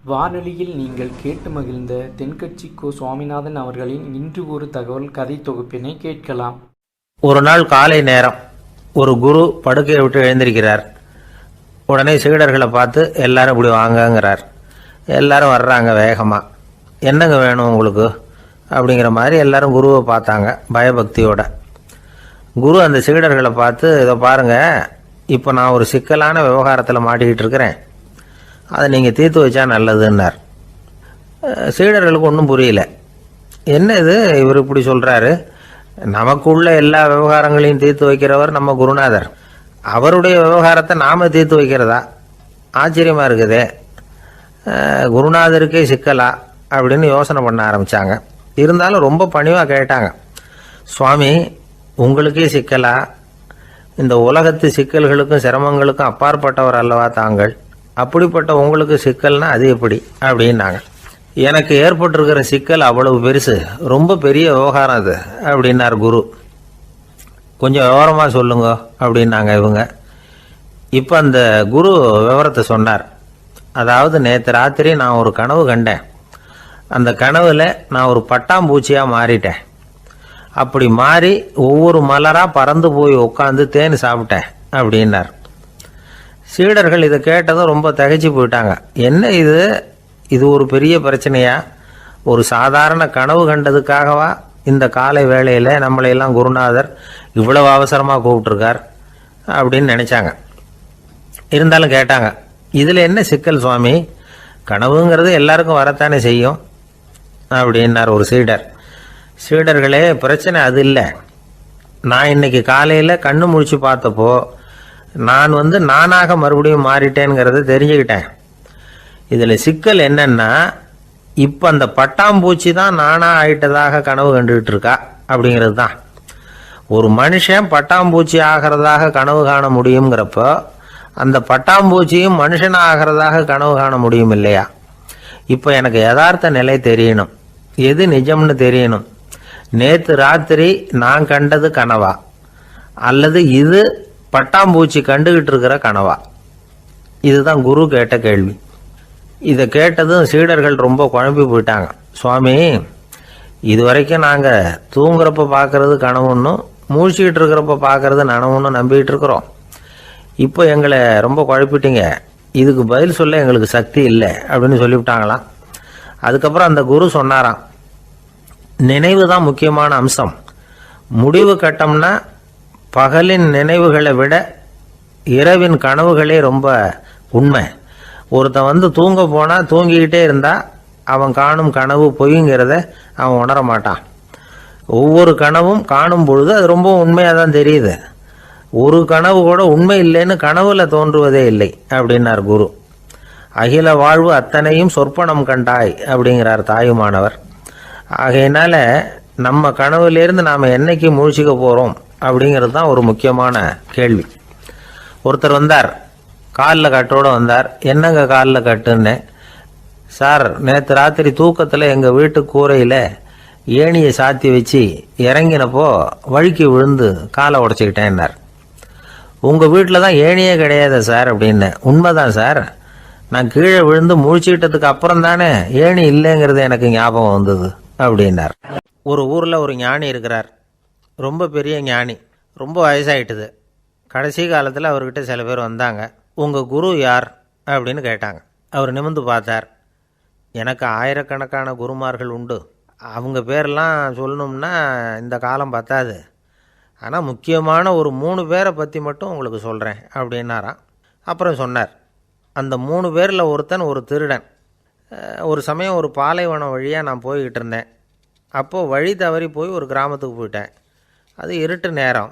வானொலியில் நீங்கள் கேட்டு மகிழ்ந்த தென்கட்சி கோ சுவாமிநாதன் அவர்களின் இன்று ஒரு தகவல் கதை தொகுப்பினை கேட்கலாம். ஒரு நாள் காலை நேரம் ஒரு குரு படுக்கையை விட்டு எழுந்திருக்கிறார். உடனே சீடர்களை பார்த்து எல்லாரும் இப்படி வாங்கங்கிறார். எல்லாரும் வர்றாங்க வேகமாக. என்னங்க வேணும் உங்களுக்கு அப்படிங்கிற மாதிரி எல்லாரும் குருவை பார்த்தாங்க பயபக்தியோட. குரு அந்த சீடர்களை பார்த்து, இதை பாருங்கள், இப்போ நான் ஒரு சிக்கலான விவகாரத்தில் மாட்டிக்கிட்டு இருக்கிறேன், அதை நீங்கள் தீர்த்து வச்சா நல்லதுன்னார். சீடர்களுக்கு ஒன்றும் புரியல. என்ன இது இவர் இப்படி சொல்கிறாரு? நமக்குள்ள எல்லா விவகாரங்களையும் தீர்த்து வைக்கிறவர் நம்ம குருநாதர், அவருடைய விவகாரத்தை நாம் தீர்த்து வைக்கிறதா? ஆச்சரியமாக இருக்குதே, குருநாதருக்கே சிக்கலா அப்படின்னு யோசனை பண்ண ஆரம்பித்தாங்க. இருந்தாலும் ரொம்ப பணிவாக கேட்டாங்க, சுவாமி உங்களுக்கே சிக்கலா? இந்த உலகத்து சிக்கல்களுக்கும் சிரமங்களுக்கும் அப்பாற்பட்டவர் அல்லவா தாங்கள், அப்படிப்பட்ட உங்களுக்கு சிக்கல்னா அது எப்படி அப்படின்னாங்க. எனக்கு ஏற்பட்டிருக்கிற சிக்கல் அவ்வளவு பெருசு, ரொம்ப பெரிய விவகாரம் அது அப்படின்னார் குரு. கொஞ்சம் விவரமாக சொல்லுங்க அப்படின்னாங்க இவங்க. இப்போ அந்த குரு விவரத்தை சொன்னார். அதாவது நேற்று ராத்திரி நான் ஒரு கனவு கண்டேன். அந்த கனவில் நான் ஒரு பட்டாம்பூச்சியாக மாறிட்டேன். அப்படி மாறி ஒவ்வொரு மலராக பறந்து போய் உட்காந்து தேன் சாப்பிட்டேன் அப்படின்னார். சீடர்கள் இதை கேட்டதும் ரொம்ப திகைச்சு போயிட்டாங்க. என்ன இது ஒரு பெரிய பிரச்சனையா? ஒரு சாதாரண கனவு கண்டதுக்காகவா இந்த காலை வேளையில் நம்மளையெல்லாம் குருநாதர் இவ்வளவு அவசரமாக கூப்பிட்டுருக்கார் அப்படின்னு நினச்சாங்க. இருந்தாலும் கேட்டாங்க, இதில் என்ன சிக்கல் சுவாமி? கனவுங்கிறது எல்லாருக்கும் வரத்தானே செய்யும் அப்படின்னார் ஒரு சீடர். சீடர்களே, பிரச்சனை அது இல்லை. நான் இன்னைக்கு காலையில் கண்ணு முழிச்சு பார்த்தப்போ நான் நானாக மறுபடியும் மாறிட்டேங்கிறத தெரிஞ்சுக்கிட்டேன். இதில் சிக்கல் என்னன்னா, இப்போ அந்த பட்டாம்பூச்சி தான் நானாக ஆயிட்டதாக கனவு கண்டுகிட்டு இருக்கா அப்படிங்கிறது தான். ஒரு மனுஷன் பட்டாம்பூச்சி ஆகிறதாக கனவு காண முடியுங்கிறப்போ அந்த பட்டாம்பூச்சியும் மனுஷனாக ஆகிறதாக கனவு காண முடியும் இல்லையா? இப்போ எனக்கு யதார்த்த நிலை தெரியணும், எது நிஜம்னு தெரியணும். நேற்று ராத்திரி நான் கண்டது கனவா, அல்லது இது பட்டாம்பூச்சி கண்டுகிட்டு இருக்கிற கனவா? இதுதான் குரு கேட்ட கேள்வி. இதை கேட்டதும் சீடர்கள் ரொம்ப குழம்பி போயிட்டாங்க. சுவாமி, இது வரைக்கும் நாங்கள் தூங்குறப்ப பார்க்கறது கனவுன்னும் மூழ்கிட்டு இருக்கிறப்ப பார்க்கறது நனவுன்னு நம்பிக்கிட்டு இருக்கிறோம். இப்போ எங்களை ரொம்ப குழப்பிட்டீங்க, இதுக்கு பதில் சொல்ல எங்களுக்கு சக்தி இல்லை அப்படின்னு சொல்லிவிட்டாங்களாம். அதுக்கப்புறம் அந்த குரு சொன்னாராம், நினைவு தான் முக்கியமான அம்சம். முடிவு கட்டம்னா பகலின் நினைவுகளை விட இரவின் கனவுகளே ரொம்ப உண்மை. ஒருத்தன் தூங்க போனால் தூங்கிக்கிட்டே இருந்தால் அவன் காணும் கனவு பொய்ங்கிறத அவன் உணர மாட்டான். ஒவ்வொரு கனவும் காணும் பொழுது அது ரொம்ப உண்மையாக தான் தெரியுது. ஒரு கனவு கூட உண்மை இல்லைன்னு கனவுல தோன்றுவதே இல்லை அப்படின்னார் குரு. அகில வாழ்வு அத்தனையும் சொற்பனம் கண்டாய் அப்படிங்கிறார் தாயுமானவர். ஆகையினால நம்ம கனவுலேருந்து நாம் என்னைக்கு முழிச்சிக்க போகிறோம் அப்படிங்கிறது தான் ஒரு முக்கியமான கேள்வி. ஒருத்தர் வந்தார், காலில் கட்டோடு வந்தார். என்னங்க காலில் கட்டுன்னு? சார், நேற்று ராத்திரி தூக்கத்தில் எங்கள் வீட்டு கூரையில் ஏணியை சாத்தி வச்சு இறங்கினப்போ வழுக்கி விழுந்து காலை உடச்சிக்கிட்டேன்னார். உங்கள் வீட்டில் தான் ஏணியே கிடையாது சார் அப்படின்னு. உண்மைதான் சார், நான் கீழே விழுந்து முழிச்சுக்கிட்டதுக்கு அப்புறம் தானே ஏணி இல்லைங்கிறது எனக்கு ஞாபகம் வந்தது அப்படின்னார். ஒரு ஊரில் ஒரு ஞானி இருக்கிறார், ரொம்ப பெரிய ஞானி, ரொம்ப வயசாகிட்டுது. கடைசி காலத்தில் அவர்கிட்ட சில பேர் வந்தாங்க. உங்கள் குரு யார் அப்படின்னு கேட்டாங்க. அவர் நிமிர்ந்து பார்த்தார். எனக்கு ஆயிரக்கணக்கான குருமார்கள் உண்டு, அவங்க பேரெல்லாம் சொல்லணும்னா இந்த காலம் பத்தாது. ஆனால் முக்கியமான ஒரு 3 பேரை பற்றி மட்டும் உங்களுக்கு சொல்கிறேன் அப்படின்னாராம். அப்புறம் சொன்னார், அந்த 3 பேரில் ஒருத்தன் ஒரு திருடன். ஒரு சமயம் ஒரு பாலைவனம் வழியாக நான் போய்கிட்டு இருந்தேன். அப்போது வழி தவறி போய் ஒரு கிராமத்துக்கு போயிட்டேன். அது இருட்டு நேரம்,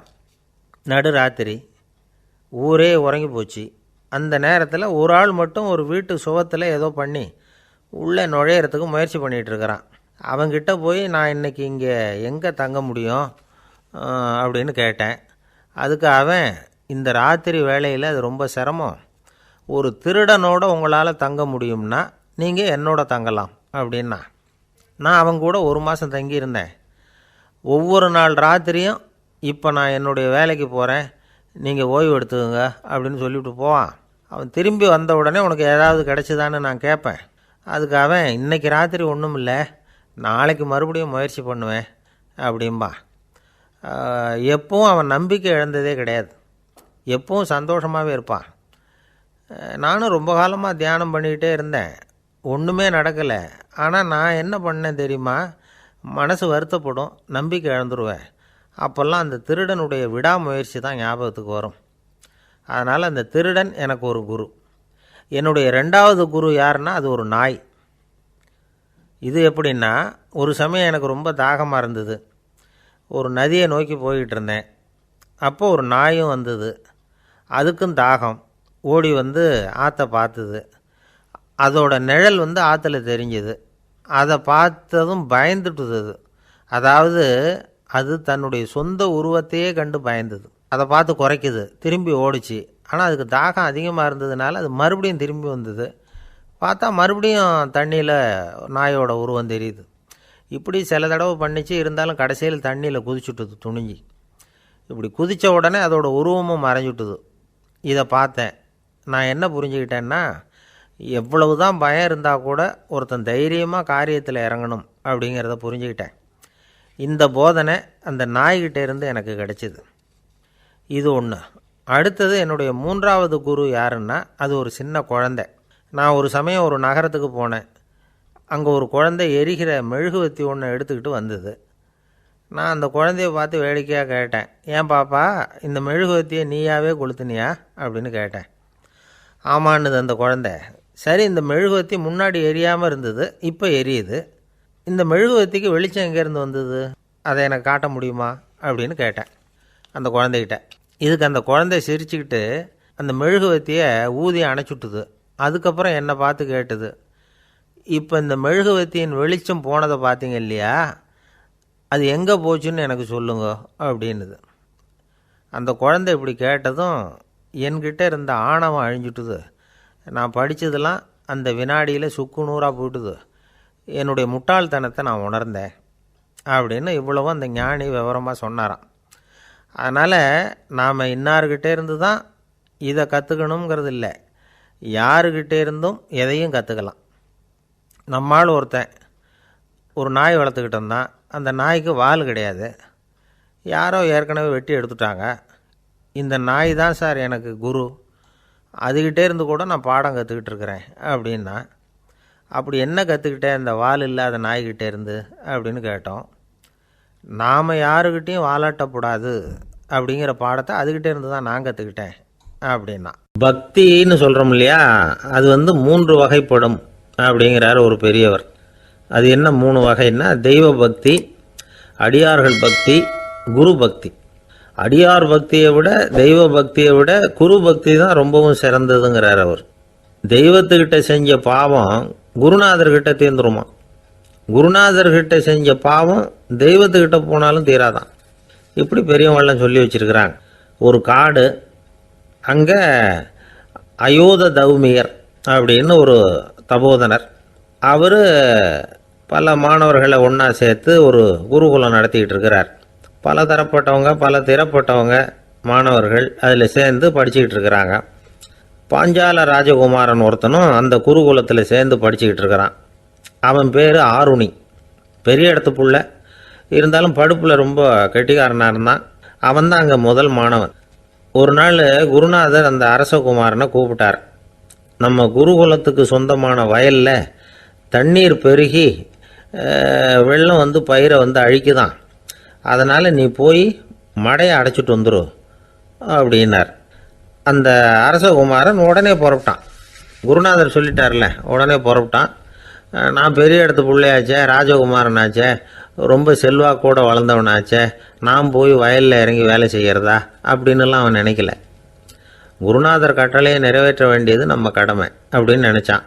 நடு ராத்திரி, ஊரே உறங்கி போச்சு. அந்த நேரத்தில் ஒரு ஆள் மட்டும் ஒரு வீட்டு சுவத்தில் ஏதோ பண்ணி உள்ளே நுழையிறதுக்கு முயற்சி பண்ணிகிட்டு இருக்கிறான். அவங்கிட்ட போய் நான் இன்றைக்கி இங்கே எங்கே தங்க முடியும் அப்படின்னு கேட்டேன். அதுக்கு அவன், இந்த ராத்திரி வேளையில் அது ரொம்ப சிரமம், ஒரு திருடனோட உங்களால் தங்க முடியும்னா நீங்கள் என்னோட தங்கலாம் அப்படின்னா. நான் அவங்க கூட 1 மாதம் தங்கியிருந்தேன். ஒவ்வொரு நாள் ராத்திரியும் இப்போ நான் என்னுடைய வேலைக்கு போகிறேன், நீங்கள் ஓய்வு எடுத்துக்கோங்க அப்படின்னு சொல்லிவிட்டு போவான். அவன் திரும்பி வந்த உடனே உனக்கு ஏதாவது கிடச்சிதான்னு நான் கேட்பேன். அதுக்கு அவன் இன்னைக்கு ராத்திரி ஒன்றும் இல்லை, நாளைக்கு மறுபடியும் முயற்சி பண்ணுவேன் அப்படிம்பா. எப்பவும் அவன் நம்பிக்கை இழந்ததே கிடையாது, எப்பவும் சந்தோஷமாகவே இருப்பான். நானும் ரொம்ப காலமாக தியானம் பண்ணிக்கிட்டே இருந்தேன், ஒன்றுமே நடக்கலை. ஆனால் நான் என்ன பண்ணேன் தெரியுமா, மனசு வருத்தப்படும், நம்பிக்கை இழந்துருவேன். அப்போல்லாம் அந்த திருடனுடைய விடாமுயற்சி தான் ஞாபகத்துக்கு வரும். அதனால் அந்த திருடன் எனக்கு ஒரு குரு. என்னுடைய 2வது குரு யாருன்னா அது ஒரு நாய். இது எப்படின்னா, ஒரு சமயம் எனக்கு ரொம்ப தாகமாக இருந்தது, ஒரு நதியை நோக்கி போய்கிட்டு இருந்தேன். அப்போது ஒரு நாயும் வந்தது, அதுக்கும் தாகம். ஓடி வந்து ஆற்றை பார்த்துது, அதோட நிழல் வந்து ஆற்றுல தெரிஞ்சுது. அதை பார்த்ததும் பயந்துட்டுது. அதாவது அது தன்னுடைய சொந்த உருவத்தையே கண்டு பயந்தது. அதை பார்த்து குறைக்குது, திரும்பி ஓடிச்சு. ஆனால் அதுக்கு தாகம் அதிகமாக இருந்ததுனால அது மறுபடியும் திரும்பி வந்தது. பார்த்தா மறுபடியும் தண்ணியில் நாயோட உருவம் தெரியுது. இப்படி சில தடவை பண்ணிச்சு. இருந்தாலும் கடைசியில் தண்ணியில் குதிச்சுட்டுது துணிஞ்சி. இப்படி குதித்த உடனே அதோட உருவமும் மறைஞ்சுட்டுது. இதை பார்த்தேன். நான் என்ன புரிஞ்சுக்கிட்டேன்னா, எவ்வளவு தான் பயம் இருந்தால் கூட ஒருத்தன் தைரியமாக காரியத்தில் இறங்கணும் அப்படிங்கிறத புரிஞ்சுக்கிட்டேன். இந்த போதனை அந்த நாய்கிட்ட இருந்து எனக்கு கிடைச்சிது. இது ஒன்று. அடுத்தது என்னுடைய 3வது குரு யாருன்னா அது ஒரு சின்ன குழந்தை. நான் ஒரு சமயம் ஒரு நகரத்துக்கு போனேன். அங்கே ஒரு குழந்தை எரிகிற மெழுகுவத்தி ஒன்று எடுத்துக்கிட்டு வந்தது. நான் அந்த குழந்தைய பார்த்து வேடிக்கையாக கேட்டேன், ஏன் பாப்பா இந்த மெழுகுவத்தியை நீயாவே கொளுத்துனியா அப்படின்னு கேட்டேன். ஆமான்னுது அந்த குழந்தை. சரி, இந்த மெழுகுவத்தி முன்னாடி எரியாமல் இருந்தது, இப்போ எரியுது. இந்த மெழுகுவத்திக்கு வெளிச்சம் எங்கேருந்து வந்தது, அதை எனக்கு காட்ட முடியுமா அப்படின்னு கேட்டேன் அந்த குழந்தைகிட்ட. இதுக்கு அந்த குழந்தை சிரிச்சுக்கிட்டு அந்த மெழுகுவத்தியை ஊதி அணைச்சுட்டுது. அதுக்கப்புறம் என்னை பார்த்து கேட்டுது, இப்போ இந்த மெழுகுவத்தியின் வெளிச்சம் போனதை பார்த்தீங்க இல்லையா, அது எங்கே போச்சுன்னு எனக்கு சொல்லுங்க அப்படின்னுது. அந்த குழந்தை இப்படி கேட்டதும் என்கிட்ட இருந்த ஆணவம் அழிஞ்சுட்டுது. நான் படித்ததெல்லாம் அந்த வினாடியில் சுக்கு நூறாக போயிட்டுது. என்னுடைய முட்டாள்தனத்தை நான் உணர்ந்தேன் அப்படின்னு இவ்வளவும் அந்த ஞானி விவரமாக சொன்னாராம். அதனால் நாம் இன்னார்கிட்டே இருந்து தான் இதை கற்றுக்கணுங்கிறது இல்லை, யாருக்கிட்டே இருந்தும் எதையும் கற்றுக்கலாம். நம்மால் ஒருத்தன் ஒரு நாய் வளர்த்துக்கிட்டு இருந்தான். அந்த நாய்க்கு வால் கிடையாது, யாரோ ஏற்கனவே வெட்டி எடுத்துட்டாங்க. இந்த நாய் தான் சார் எனக்கு குரு, அதுக்கிட்டே இருந்து கூட நான் பாடம் கற்றுக்கிட்டு இருக்கிறேன் அப்படின்னா. அப்படி என்ன கற்றுக்கிட்டேன் இந்த வால் இல்லாத நாய்கிட்டே இருந்து அப்படின்னு கேட்டோம். நாம் யாருக்கிட்டையும் வாலாட்டக்கூடாது அப்படிங்கிற பாடத்தை அதுக்கிட்டே இருந்து தான் நான் கற்றுக்கிட்டேன் அப்படின்னா. பக்தின்னு சொல்கிறோம் இல்லையா, அது 3 வகைப்படும் அப்படிங்கிறார் ஒரு பெரியவர். அது என்ன 3 வகைன்னா, தெய்வ பக்தி, அடியார்கள் பக்தி, குரு பக்தி. அடியார் பக்தியை விட தெய்வ பக்தியை விட குரு பக்தி தான் ரொம்பவும் சிறந்ததுங்கிறார் அவர். தெய்வத்துக்கிட்ட செஞ்ச பாவம் குருநாதர்கிட்ட தீர்ந்துருமா, குருநாதர்கிட்ட செஞ்ச பாவம் தெய்வத்துக்கிட்ட போனாலும் தீராதான். இப்படி பெரியவங்களாம் சொல்லி வச்சிருக்கிறாங்க. ஒரு காடு, அங்கே அயோத தௌமியர் அப்படின்னு ஒரு தபோதனர், அவர் பல மாணவர்களை ஒன்றா சேர்த்து ஒரு குருகுலம் நடத்திக்கிட்டு இருக்கிறார். பல தரப்பட்டவங்க பல திறப்பட்டவங்க மாணவர்கள் அதில் சேர்ந்து படிச்சுக்கிட்டு இருக்கிறாங்க. பாஞ்சால ராஜகுமாரன் ஒருத்தனும் அந்த குருகுலத்தில் சேர்ந்து படிச்சுக்கிட்டு இருக்கிறான். அவன் பேர் ஆருணி. பெரிய இடத்து புள்ள, இருந்தாலும் படுப்பில் ரொம்ப கெட்டிக்காரனாக இருந்தான். அவன் தான் அங்கே முதல் மாணவன். ஒரு நாள் குருநாதர் அந்த அரசகுமாரனை கூப்பிட்டார். நம்ம குருகுலத்துக்கு சொந்தமான வயலில் தண்ணீர் பெருகி வெள்ளம் வந்து பயிரை வந்து அழிக்குதான், அதனால் நீ போய் மடையை அடைச்சிட்டு வந்துரு அப்படின்னார். அந்த அரசகுமாரன் உடனே புறப்பட்டான். குருநாதர் சொல்லிட்டார்ல, உடனே புறப்பட்டான். நான் பெரிய இடத்து பிள்ளையாச்சே, ராஜகுமாரனாச்சே, ரொம்ப செல்வாக்கூட வளர்ந்தவனாச்சே, நான் போய் வயலில் இறங்கி வேலை செய்கிறதா அப்படின்னுலாம் அவன் நினைக்கல. குருநாதர் கட்டளையை நிறைவேற்ற வேண்டியது நம்ம கடமை அப்படின்னு நினச்சான்.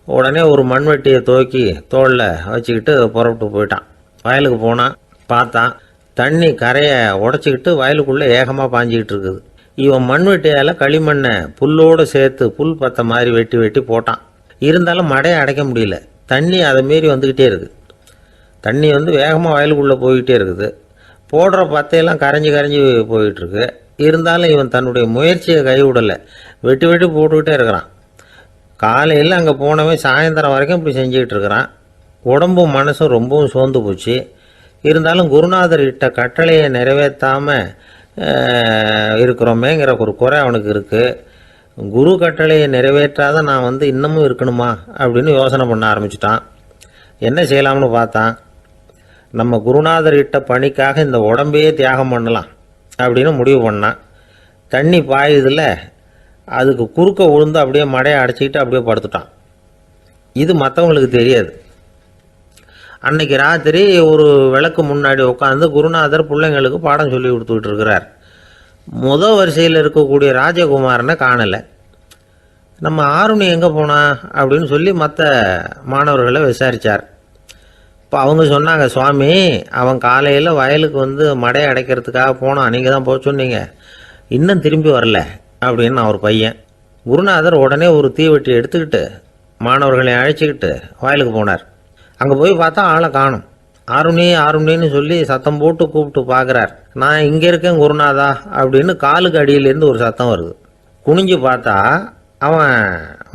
உடனே ஒரு மண்வெட்டியை தூக்கி தோளில் வச்சுக்கிட்டு புறப்பட்டு போயிட்டான். வயலுக்கு போனான். பார்த்தான், தண்ணி கரையை உடச்சிக்கிட்டு வயலுக்குள்ளே ஏகமாக பாஞ்சிக்கிட்டு இருக்குது. இவன் மண்வெட்டியால் களிமண்ணை புல்லோடு சேர்த்து புல் பத்த மாதிரி வெட்டி வெட்டி போட்டான். இருந்தாலும் மடையை அடைக்க முடியல. தண்ணி அதை மீறி வந்துக்கிட்டே இருக்குது. தண்ணி வந்து வேகமாக வயலுக்குள்ளே போய்கிட்டே இருக்குது. போடுற பத்தையெல்லாம் கரைஞ்சி கரைஞ்சி போயிட்டுருக்கு. இருந்தாலும் இவன் தன்னுடைய முயற்சியை கைவிடலை. வெட்டி வெட்டி போட்டுக்கிட்டே இருக்கிறான். காலையில் அங்கே போனவன் சாயந்தரம் வரைக்கும் இப்படி செஞ்சுக்கிட்டு இருக்கிறான். உடம்பும் மனசும் ரொம்பவும் சோர்ந்து போச்சு. இருந்தாலும் குருநாதர் இட்ட கட்டளையை நிறைவேற்றாமல் இருக்கிறோமேங்கிற ஒரு குறை அவனுக்கு இருக்குது. குரு கட்டளையை நிறைவேற்றாத நான் இன்னமும் இருக்கணுமா அப்படின்னு யோசனை பண்ண ஆரம்பிச்சிட்டான். என்ன செய்யலாம்னு பார்த்தான். நம்ம குருநாதர் இட்ட பணிக்காக இந்த உடம்பையே தியாகம் பண்ணலாம் அப்படின்னு முடிவு பண்ணான். தண்ணி பாயுதில் அதுக்கு குறுக்க விழுந்து அப்படியே மடையை அடைச்சிக்கிட்டு அப்படியே படுத்துட்டான். இது மற்றவங்களுக்கு தெரியாது. அன்னைக்கு ராத்திரி ஒரு விளக்கு முன்னாடி உட்காந்து குருநாதர் பிள்ளைங்களுக்கு பாடம் சொல்லி கொடுத்துக்கிட்டு இருக்கிறார். முதல் வரிசையில் இருக்கக்கூடிய ராஜகுமாரனை காணலை. நம்ம ஆருணி எங்கே போனா அப்படின்னு சொல்லி மற்ற மாணவர்களை விசாரித்தார். இப்போ அவங்க சொன்னாங்க, சுவாமி அவன் காலையில் வயலுக்கு மடையை அடைக்கிறதுக்காக போனான், நீங்கள் தான் போக சொன்னீங்க, இன்னும் திரும்பி வரல அப்படின்னு அவர் பையன். குருநாதர் உடனே ஒரு தீவெட்டி எடுத்துக்கிட்டு மாணவர்களை அழைச்சிக்கிட்டு வயலுக்கு போனார். அங்கே போய் பார்த்தா ஆளை காணும். ஆருணி ஆருணின்னு சொல்லி சத்தம் போட்டு கூப்பிட்டு பார்க்குறார். நான் இங்கே இருக்கேன் குருநாதா அப்படின்னு காலுக்கு அடியிலேருந்து ஒரு சத்தம் வருது. குனிஞ்சு பார்த்தா அவன்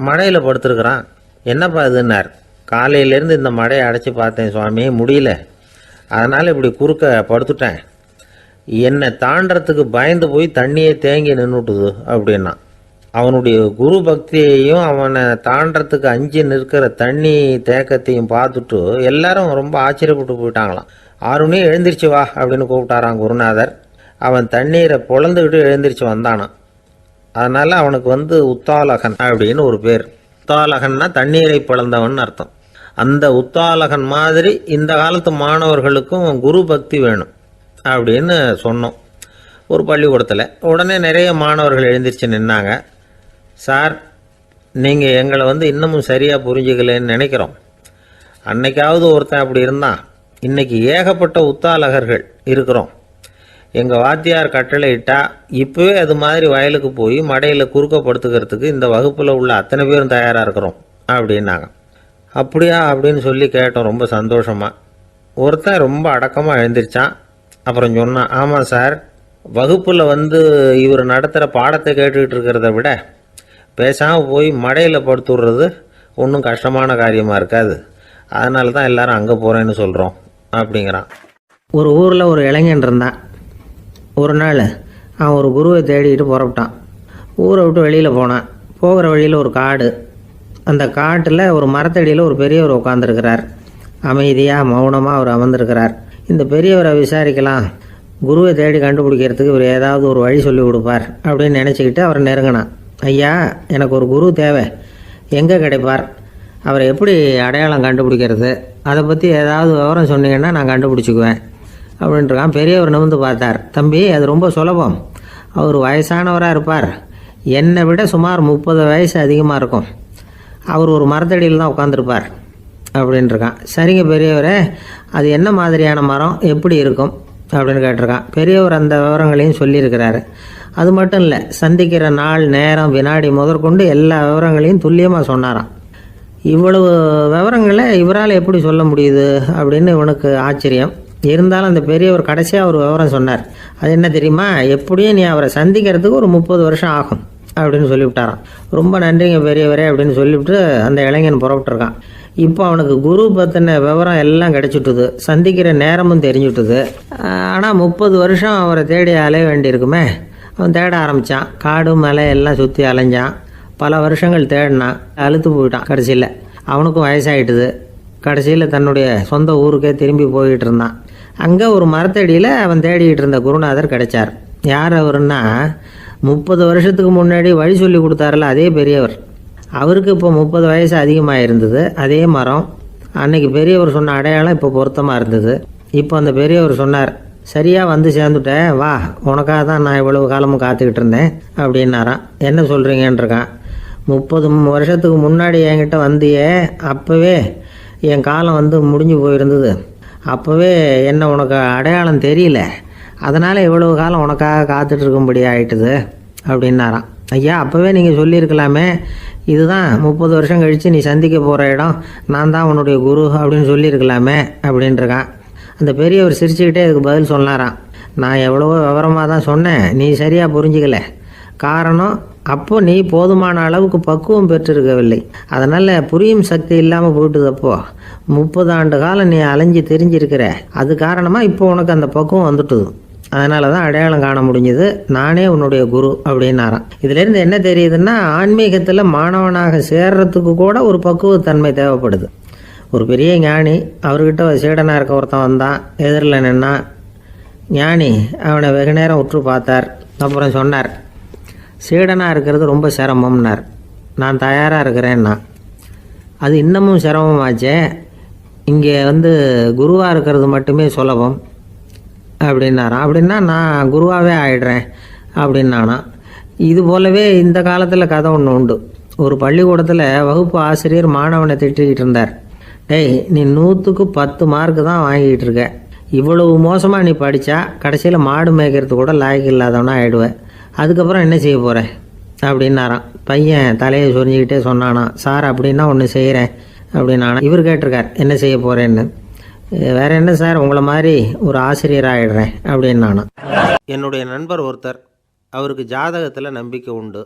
மடையில் படுத்துருக்கிறான். என்னப்பா இதுன்னார். காலையிலேருந்து இந்த மடையை அடைச்சி பார்த்தேன் சுவாமி, முடியல, அதனால் இப்படி குறுக்க படுத்துட்டேன். என்னை தாண்டறதுக்கு பயந்து போய் தண்ணியே தேங்கி நின்றுட்டுது அப்படின்னா. அவனுடைய குரு பக்தியையும் அவனை தாண்டறதுக்கு அஞ்சு நிற்கிற தண்ணி தேக்கத்தையும் பார்த்துட்டு எல்லாரும் ரொம்ப ஆச்சரியப்பட்டு போயிட்டாங்களாம். ஆருணி எழுந்திரிச்சு வா அப்படின்னு கூப்பிட்டாரான் குருநாதர். அவன் தண்ணீரை பொழந்துக்கிட்டு எழுந்திரிச்சு வந்தானான். அதனால் அவனுக்கு உத்தாலகன் அப்படின்னு ஒரு பேர். உத்தாலகன்னா தண்ணீரை பிளந்தவன் அர்த்தம். அந்த உத்தாலகன் மாதிரி இந்த காலத்து மாணவர்களுக்கும் குரு பக்தி வேணும் அப்படின்னு சொன்னோம் ஒரு பள்ளிக்கூடத்தில். உடனே நிறைய மாணவர்கள் எழுந்திரிச்சு நின்னாங்க. சார், நீங்கள் எங்களை இன்னமும் சரியாக புரிஞ்சுக்கலன்னு நினைக்கிறோம். அன்னைக்காவது ஒருத்தன் அப்படி இருந்தான், இன்னைக்கு ஏகப்பட்ட உத்தாலகர்கள் இருக்கிறோம். எங்கள் வாத்தியார் கட்டளை இட்டா இப்போவே அது மாதிரி வயலுக்கு போய் மடையில் குறுக்கப்படுத்துக்கிறதுக்கு இந்த வகுப்பில் உள்ள அத்தனை பேரும் தயாராக இருக்கிறோம் அப்படின்னாங்க. அப்படியா அப்படின்னு சொல்லி கேட்டோம் ரொம்ப சந்தோஷமாக. ஒருத்தன் ரொம்ப அடக்கமாக எழுந்திரிச்சான். அப்புறம் சொன்னான், ஆமாம் சார், வகுப்பில் இவர் நடத்துகிற பாடத்தை கேட்டுக்கிட்டு இருக்கிறத விட பேசாமல் போய் மடையில் படுத்துடுறது ஒன்றும் கஷ்டமான காரியமாக இருக்காது, அதனால தான் எல்லாரும் அங்கே போகிறேன்னு சொல்கிறோம் அப்படிங்கிறான். ஒரு ஊரில் ஒரு இளைஞன் இருந்தான். ஒரு நாள் அவன் ஒரு குருவை தேடிட்டு புறப்பட்டான். ஊரை விட்டு வெளியில் போனான். போகிற வழியில் ஒரு காடு. அந்த காட்டில் ஒரு மரத்தடியில் ஒரு பெரியவர் உட்காந்துருக்கிறார். அமைதியாக மௌனமாக அவர் அமர்ந்திருக்கிறார். இந்த பெரியவரை விசாரிக்கலாம், குருவை தேடி கண்டுபிடிக்கிறதுக்கு இவர் ஏதாவது ஒரு வழி சொல்லி கொடுப்பார் அப்படின்னு நினச்சிக்கிட்டு அவரை நெருங்கினான். ஐயா, எனக்கு ஒரு குரு தேவை, எங்கே கிடைப்பார், அவரை எப்படி அடையாளம் கண்டுபிடிக்கிறது, அதை பற்றி ஏதாவது விவரம் சொன்னீங்கன்னா நான் கண்டுபிடிச்சிக்குவேன் அப்படின்ட்டுருக்கான். பெரியவர் நிமிர்ந்து பார்த்தார். தம்பி, அது ரொம்ப சுலபம். அவர் வயசானவராக இருப்பார், என்னை விட சுமார் 30 வயசு அதிகமாக இருக்கும். அவர் ஒரு மரத்தடியில் தான் உட்காந்துருப்பார் அப்படின்ட்டுருக்கான். சரிங்க பெரியவரே, அது என்ன மாதிரியான மரம், எப்படி இருக்கும் அப்படின்னு கேட்டிருக்கான். பெரியவர் அந்த விவரங்களையும் சொல்லியிருக்கிறாரு. அது மட்டும் இல்லை, சந்திக்கிற நாள், நேரம், வினாடி முதற்கொண்டு எல்லா விவரங்களையும் துல்லியமாக சொன்னாராம். இவ்வளவு விவரங்களை இவரால் எப்படி சொல்ல முடியுது அப்படின்னு இவனுக்கு ஆச்சரியம். இருந்தாலும் அந்த பெரியவர் கடைசியாக ஒரு விவரம் சொன்னார். அது என்ன தெரியுமா, எப்படியும் நீ அவரை சந்திக்கிறதுக்கு ஒரு 30 வருஷம் ஆகும் அப்படின்னு சொல்லிவிட்டாராம். ரொம்ப நன்றிங்க பெரியவரே அப்படின்னு சொல்லிவிட்டு அந்த இளைஞன் புறப்பட்டுருக்கான். இப்போ அவனுக்கு குரு பற்றின விவரம் எல்லாம் கிடைச்சிட்டுது, சந்திக்கிற நேரமும் தெரிஞ்சுட்டுது. ஆனால் 30 வருஷம் அவரை தேடி அலைய வேண்டியிருக்குமே. அவன் தேட ஆரம்பித்தான். காடு மலை எல்லாம் சுற்றி அலைஞ்சான். பல வருஷங்கள் தேடினான். அழுத்து போயிட்டான். கடைசியில் அவனுக்கும் வயசாகிட்டுது. கடைசியில் தன்னுடைய சொந்த ஊருக்கே திரும்பி போய்கிட்டு இருந்தான். அங்கே ஒரு மரத்தடியில் அவன் தேடிக்கிட்டு இருந்த குருநாதர் கிடைச்சார். யார் அவருன்னா, 30 வருஷத்துக்கு முன்னாடி வழி சொல்லி கொடுத்தாருல அதே பெரியவர். அவருக்கு இப்போ 30 வயசு அதிகமாக இருந்தது. அதே மரம். அன்னைக்கு பெரியவர் சொன்ன அடையாளம் இப்போ பொருத்தமாக இருந்தது. இப்போ அந்த பெரியவர் சொன்னார், சரியாக வந்து சேர்ந்துட்டேன், வா, உனக்காக தான் நான் இவ்வளவு காலமும் காத்துக்கிட்டு இருந்தேன் அப்படின்னாரான். என்ன சொல்கிறீங்கன்றிருக்கான். 30 வருஷத்துக்கு முன்னாடி என்கிட்ட வந்தியே, அப்போவே என் காலம் முடிஞ்சு போயிருந்தது. அப்போவே என்ன உனக்கு அடையாளம் தெரியல, அதனால் இவ்வளவு காலம் உனக்காக காத்துட்ருக்கும்படி ஆயிட்டுது அப்படின்னாரான். ஐயா, அப்போவே நீங்கள் சொல்லியிருக்கலாமே, இதுதான் 30 வருஷம் கழித்து நீ சந்திக்க போகிற இடம், நான் தான் உன்னுடைய குரு அப்படின்னு சொல்லியிருக்கலாமே அப்படின்ட்டுருக்கான். அந்த பெரியவர் சிரிச்சுக்கிட்டே அதுக்கு பதில் சொன்னாராம். நான் எவ்வளவோ விவரமாக தான் சொன்னேன், நீ சரியாக புரிஞ்சிக்கல. காரணம், அப்போ நீ போதுமான அளவுக்கு பக்குவம் பெற்றிருக்கவில்லை. அதனால் புரியும் சக்தி இல்லாமல் போயிட்டுதப்போ 30 ஆண்டு காலம் நீ அலைஞ்சு தெரிஞ்சிருக்கிற. அது காரணமாக இப்போ உனக்கு அந்த பக்குவம் வந்துட்டுது. அதனால தான் அடையாளம் காண முடிஞ்சது. நானே உன்னுடைய குரு அப்படின்னாராம். இதுலேருந்து என்ன தெரியுதுன்னா, ஆன்மீகத்தில் மாணவனாக சேர்றதுக்கு கூட ஒரு பக்குவத்தன்மை தேவைப்படுது. ஒரு பெரிய ஞானி, அவர்கிட்ட சீடனாக இருக்க ஒருத்தன் வந்தான், எதிரில் நின்னான். ஞானி அவனை வெகு நேரம் உற்று பார்த்தார். அப்புறம் சொன்னார், சீடனாக இருக்கிறது ரொம்ப சிரமம்னார். நான் தயாராக இருக்கிறேன்னா. அது இன்னமும் சிரமமாச்சே, இங்கே குருவாக இருக்கிறது மட்டுமே சுலபம் அப்படின்னாராம். அப்படின்னா நான் குருவாகவே ஆயிடுறேன் அப்படின்னானா. இது போலவே இந்த காலத்தில் கதை ஒன்று உண்டு. ஒரு பள்ளிக்கூடத்தில் வகுப்பு ஆசிரியர் மாணவனை திட்டிக்கிட்டு இருந்தார். டேய், நீ 100க்கு 10 மார்க்கு தான் வாங்கிக்கிட்டு இருக்க. இவ்வளவு மோசமாக நீ படித்தா கடைசியில் மாடு மேய்க்கிறது கூட லாய்க்கு இல்லாதவனா ஆகிடுவேன். அதுக்கப்புறம் என்ன செய்ய போகிறேன் அப்படின்னாராம். பையன் தலையை சொரிஞ்சிக்கிட்டே சொன்னானா, சார் அப்படின்னா ஒன்று செய்கிறேன் அப்படின்னானா. இவர் கேட்டிருக்கார், என்ன செய்ய போகிறேன்னு. வேற என்ன சார், உங்களை மாதிரி ஒரு ஆசிரியர் ஆகிடுறேன் அப்படின்னானா. என்னுடைய நண்பர் ஒருத்தர், அவருக்கு ஜாதகத்தில் நம்பிக்கை உண்டு.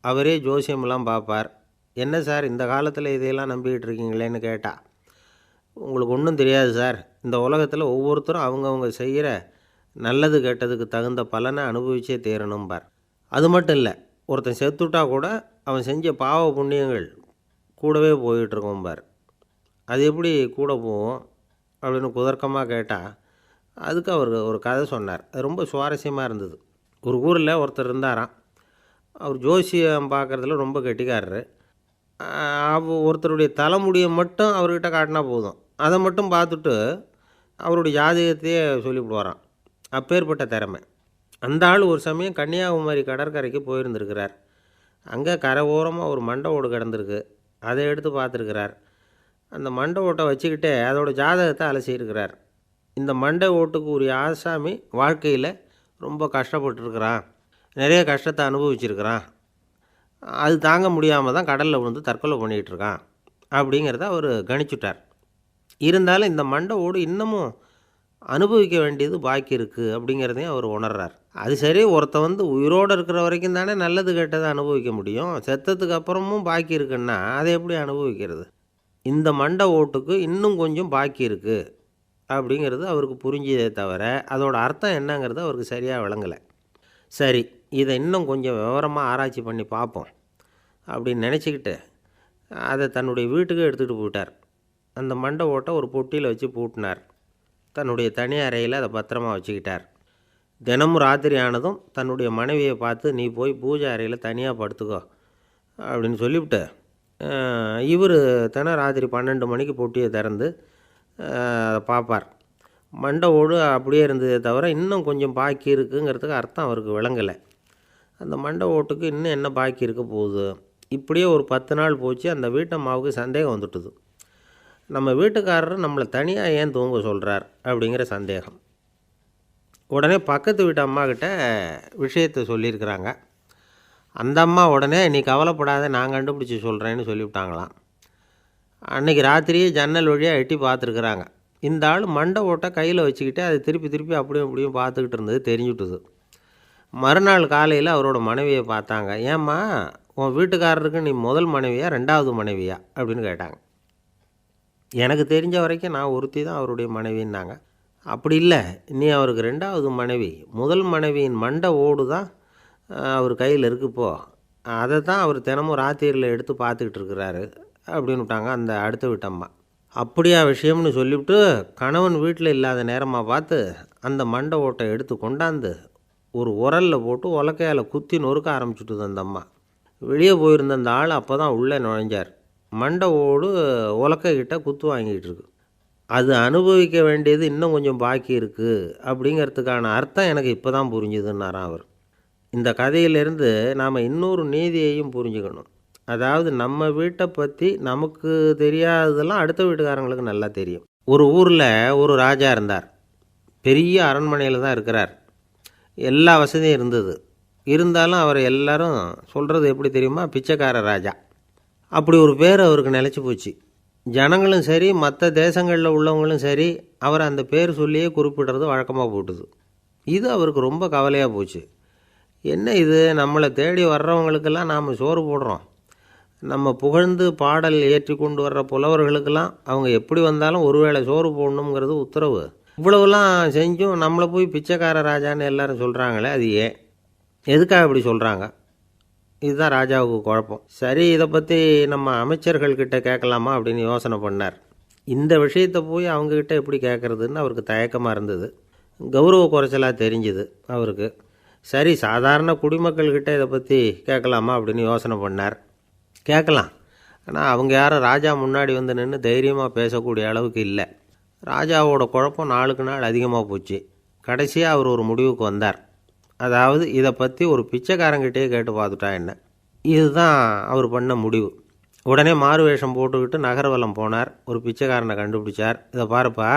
அவரே ஜோசியமெல்லாம் பார்ப்பார். என்ன சார் இந்த காலத்தில் இதையெல்லாம் நம்பிக்கிட்டு இருக்கீங்களேன்னு கேட்டா, உங்களுக்கு ஒன்றும் தெரியாது சார், இந்த உலகத்தில் ஒவ்வொருத்தரும் அவங்கவுங்க செய்கிற நல்லது கெட்டதுக்கு தகுந்த பலனை அனுபவிச்சே தேரணும்பார். அது மட்டும் இல்லை, ஒருத்தன் செத்துட்டா கூட அவன் செஞ்ச பாவ புண்ணியங்கள் கூடவே போயிட்டுருக்கோம்பார். அது எப்படி கூட போகும் அப்படின்னு குதர்க்கமாக கேட்டால், அதுக்கு அவர் ஒரு கதை சொன்னார். அது ரொம்ப சுவாரஸ்யமாக இருந்தது. ஒரு ஊரில் ஒருத்தர் இருந்தாராம். அவர் ஜோசியம் பார்க்குறதுல ரொம்ப கெட்டிக்காரரு. ஒருத்தருடைய தலைமுடியை மட்டும் அவர்கிட்ட காட்டினா போதும், அதை மட்டும் பார்த்துட்டு அவருடைய ஜாதகத்தையே சொல்லிவிடுவாராம். அப்பேற்பட்ட திறமை. அந்த ஆள் ஒரு சமயம் கன்னியாகுமரி கடற்கரைக்கு போயிருந்துருக்கிறார். அங்கே கரை ஓரமாக ஒரு மண்டை ஓடு கிடந்திருக்கு. அதை எடுத்து பார்த்துருக்கிறார். அந்த மண்டை ஓட்டை வச்சுக்கிட்டே அதோட ஜாதகத்தை அலசியிருக்கிறார். இந்த மண்டை ஓட்டுக்கு உரிய ஆசாமி வாழ்க்கையில் ரொம்ப கஷ்டப்பட்டுருக்கிறான், நிறைய கஷ்டத்தை அனுபவிச்சிருக்கிறான், அது தாங்க முடியாமல் தான் கடலில் விழுந்து தற்கொலை பண்ணிகிட்டு இருக்கான் அப்படிங்கிறத அவர் கணிச்சுட்டார். இருந்தாலும் இந்த மண்டை ஓடு இன்னமும் அனுபவிக்க வேண்டியது பாக்கி இருக்குது அப்படிங்கிறதையும் அவர் உணர்றார். அது சரி, ஒருத்த உயிரோடு இருக்கிற வரைக்கும் தானே நல்லது கெட்டதை அனுபவிக்க முடியும். செத்ததுக்கு அப்புறமும் பாக்கி இருக்குன்னா அதை எப்படி அனுபவிக்கிறது? இந்த மண்டை ஓட்டுக்கு இன்னும் கொஞ்சம் பாக்கி இருக்குது அப்படிங்கிறது அவருக்கு புரிஞ்சதே தவிர அதோட அர்த்தம் என்னங்கிறது அவருக்கு சரியாக விளங்கலை. சரி, இதை இன்னும் கொஞ்சம் விவரமாக ஆராய்ச்சி பண்ணி பார்ப்போம் அப்படின்னு நினச்சிக்கிட்டு அதை தன்னுடைய வீட்டுக்கு எடுத்துகிட்டு போயிட்டார். அந்த மண்டை ஓட்டை ஒரு பொட்டியில் வச்சு பூட்டினார். தன்னுடைய தனி அறையில் அதை பத்திரமா வச்சுக்கிட்டார். தினமும் ராத்திரி ஆனதும் தன்னுடைய மனைவியை பார்த்து, நீ போய் பூஜை அறையில் தனியாக படுத்துக்கோ அப்படின்னு சொல்லிவிட்டு, இவர் தினம் ராத்திரி 12 மணிக்கு பொட்டியை திறந்து பார்ப்பார். மண்டை ஓடு அப்படியே இருந்ததே தவிர இன்னும் கொஞ்சம் பாக்கி இருக்குங்கிறதுக்கு அர்த்தம் அவருக்கு விளங்கலை. அந்த மண்டை ஓட்டுக்கு இன்னும் என்ன பாக்கி இருக்க போகுது? இப்படியே ஒரு 10 நாள் போச்சு. அந்த வீட்டம்மாவுக்கு சந்தேகம் வந்துட்டுது. நம்ம வீட்டுக்காரர் நம்மளை தனியாக ஏன் தூங்க சொல்கிறார் அப்படிங்கிற சந்தேகம். உடனே பக்கத்து வீட்டு அம்மாக்கிட்ட விஷயத்தை சொல்லியிருக்கிறாங்க. அந்த அம்மா உடனே, நீ கவலைப்படாத, நான் கண்டுபிடிச்சி சொல்கிறேன்னு சொல்லிவிட்டாங்களாம். அன்றைக்கி ராத்திரியே ஜன்னல் வழியாக எட்டி பார்த்துருக்குறாங்க. இந்த ஆள் மண்டை ஓட்டை கையில் வச்சுக்கிட்டு அதை திருப்பி திருப்பி அப்படியும் அப்படியும் பார்த்துக்கிட்டு இருந்தது தெரிஞ்சுட்டுது. மறுநாள் காலையில் அவரோட மனைவியை பார்த்தாங்க. ஏம்மா, உன் வீட்டுக்காரருக்கு நீ முதல் மனைவியா 2வது மனைவியா அப்படின்னு கேட்டாங்க. எனக்கு தெரிஞ்ச வரைக்கும் நான் ஒருத்தி தான் அவருடைய மனைவின்னாங்க. அப்படி இல்லை, நீ அவருக்கு 2வது மனைவி. முதல் மனைவியின் மண்டை ஓடு தான் அவர் கையில் இருக்குப்போ, அதை தான் அவர் தினமும் ராத்திரியில் எடுத்து பார்த்துக்கிட்டு இருக்கிறாரு அப்படின்னு விட்டாங்க அந்த அடுத்த வீட்டம்மா. அப்படியா விஷயம்னு சொல்லிவிட்டு கணவன் வீட்டில் இல்லாத நேரமாக பார்த்து அந்த மண்டை ஓட்டை எடுத்து கொண்டாந்து ஒரு உரலில் போட்டு உலக்கையால் குத்தி நொறுக்க ஆரம்பிச்சுட்டுது அந்த அம்மா. வெளியே போயிருந்த அந்த ஆள் அப்போ தான் உள்ளே நுழைஞ்சார். மண்டை ஓடு உலக்கைக்கிட்ட குத்து வாங்கிட்டு இருக்கு. அது அனுபவிக்க வேண்டியது இன்னும் கொஞ்சம் பாக்கி இருக்குது அப்படிங்கிறதுக்கான அர்த்தம் எனக்கு இப்போ தான் புரிஞ்சுதுன்னாராம் அவர். இந்த கதையிலேருந்து நாம் இன்னொரு நீதியையும் புரிஞ்சுக்கணும். அதாவது நம்ம வீட்டை பற்றி நமக்கு தெரியாததெல்லாம் அடுத்த வீட்டுக்காரங்களுக்கு நல்லா தெரியும். ஒரு ஊரில் ஒரு ராஜா இருந்தார். பெரிய அரண்மனையில் தான் இருக்கிறார். எல்லா வசதியும் இருந்தது. இருந்தாலும் அவர் எல்லாரும் சொல்கிறது எப்படி தெரியுமா? பிச்சைக்கார ராஜா. அப்படி ஒரு பேர் அவருக்கு நிலச்சி போச்சு. ஜனங்களும் சரி, மற்ற தேசங்களில் உள்ளவங்களும் சரி, அவர் அந்த பேர் சொல்லியே குறிப்பிடுறது வழக்கமாக போட்டுது. இது அவருக்கு ரொம்ப கவலையாக போச்சு. என்ன இது, நம்மளை தேடி வர்றவங்களுக்கெல்லாம் நாம் சோறு போடுறோம், நம்ம புகழ்ந்து பாடல் ஏற்றி கொண்டு வர்ற புலவர்களுக்கெல்லாம் அவங்க எப்படி வந்தாலும் ஒருவேளை சோறு போடணுங்கிறது உத்தரவு. இவ்வளவுலாம் செஞ்சும் நம்மளை போய் பிச்சைக்கார ராஜான்னு எல்லாரும் சொல்கிறாங்களே, அது ஏன், எதுக்காக இப்படி சொல்கிறாங்க? இதுதான் ராஜாவுக்கு குழப்பம். சரி, இதை பற்றி நம்ம அமைச்சர்கள்கிட்ட கேட்கலாமா அப்படின்னு யோசனை பண்ணார். இந்த விஷயத்தை போய் அவங்கக்கிட்ட எப்படி கேட்குறதுன்னு அவருக்கு தயக்கமாக இருந்தது. கௌரவ குறைச்சலாக தெரிஞ்சுது அவருக்கு. சரி, சாதாரண குடிமக்கள்கிட்ட இதை பற்றி கேட்கலாமா அப்படின்னு யோசனை பண்ணார். கேட்கலாம், ஆனால் அவங்க யாரும் ராஜா முன்னாடி வந்து நின்று தைரியமாக பேசக்கூடிய அளவுக்கு இல்லை. ராஜாவோட குழப்பம் நாளுக்கு நாள் அதிகமாக போச்சு. கடைசியாக அவர் ஒரு முடிவுக்கு வந்தார். அதாவது இதை பற்றி ஒரு பிச்சைக்காரங்கிட்டே கேட்டு பார்த்துட்டா என்ன. இதுதான் அவர் பண்ண முடிவு. உடனே மாறு வேஷம் போட்டுக்கிட்டு நகர்வலம் போனார். ஒரு பிச்சைக்காரனை கண்டுபிடிச்சார். இதை பாருப்பா,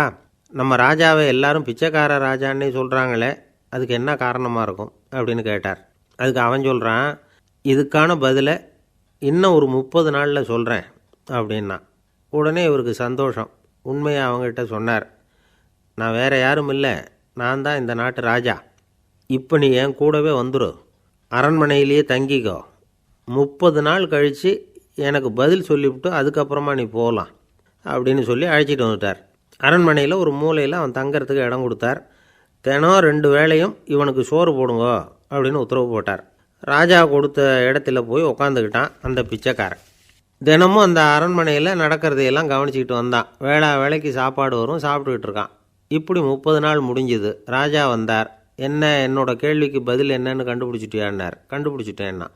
நம்ம ராஜாவை எல்லாரும் பிச்சைக்கார ராஜான்னே சொல்கிறாங்களே, அதுக்கு என்ன காரணமாக இருக்கும் அப்படின்னு கேட்டார். அதுக்கு அவன் சொல்கிறான், இதுக்கான பதிலை இன்னும் ஒரு 30 நாளில் சொல்கிறேன் அப்படின்னா. உடனே இவருக்கு சந்தோஷம். உண்மையை அவங்ககிட்ட சொன்னார். நான் வேறு யாரும் இல்லை, நான் தான் இந்த நாட்டு ராஜா. இப்போ நீ என் கூடவே வந்துடு, அரண்மனையிலேயே தங்கிக்கோ. 30 நாள் கழித்து எனக்கு பதில் சொல்லிவிட்டு அதுக்கப்புறமா நீ போகலாம் அப்படின்னு சொல்லி அழைச்சிட்டு வந்துட்டார். அரண்மனையில் ஒரு மூலையில் அவன் தங்கறதுக்கு இடம் கொடுத்தார். தினம் 2 வேளையும் இவனுக்கு சோறு போடுங்க அப்படின்னு உத்தரவு போட்டார். ராஜா கொடுத்த இடத்துல போய் உக்காந்துக்கிட்டான் அந்த பிச்சைக்காரன். தினமும் அந்த அரண்மனையில் நடக்கிறதையெல்லாம் கவனிச்சிக்கிட்டு வந்தான். வேளைக்கு சாப்பாடு வரும், சாப்பிட்டுக்கிட்டு இருக்கான். இப்படி 30 நாள் முடிஞ்சுது. ராஜா வந்தார். என்ன, என்னோட கேள்விக்கு பதில் என்னன்னு கண்டுபிடிச்சிட்டியான்னார். கண்டுபிடிச்சிட்டேன்னா.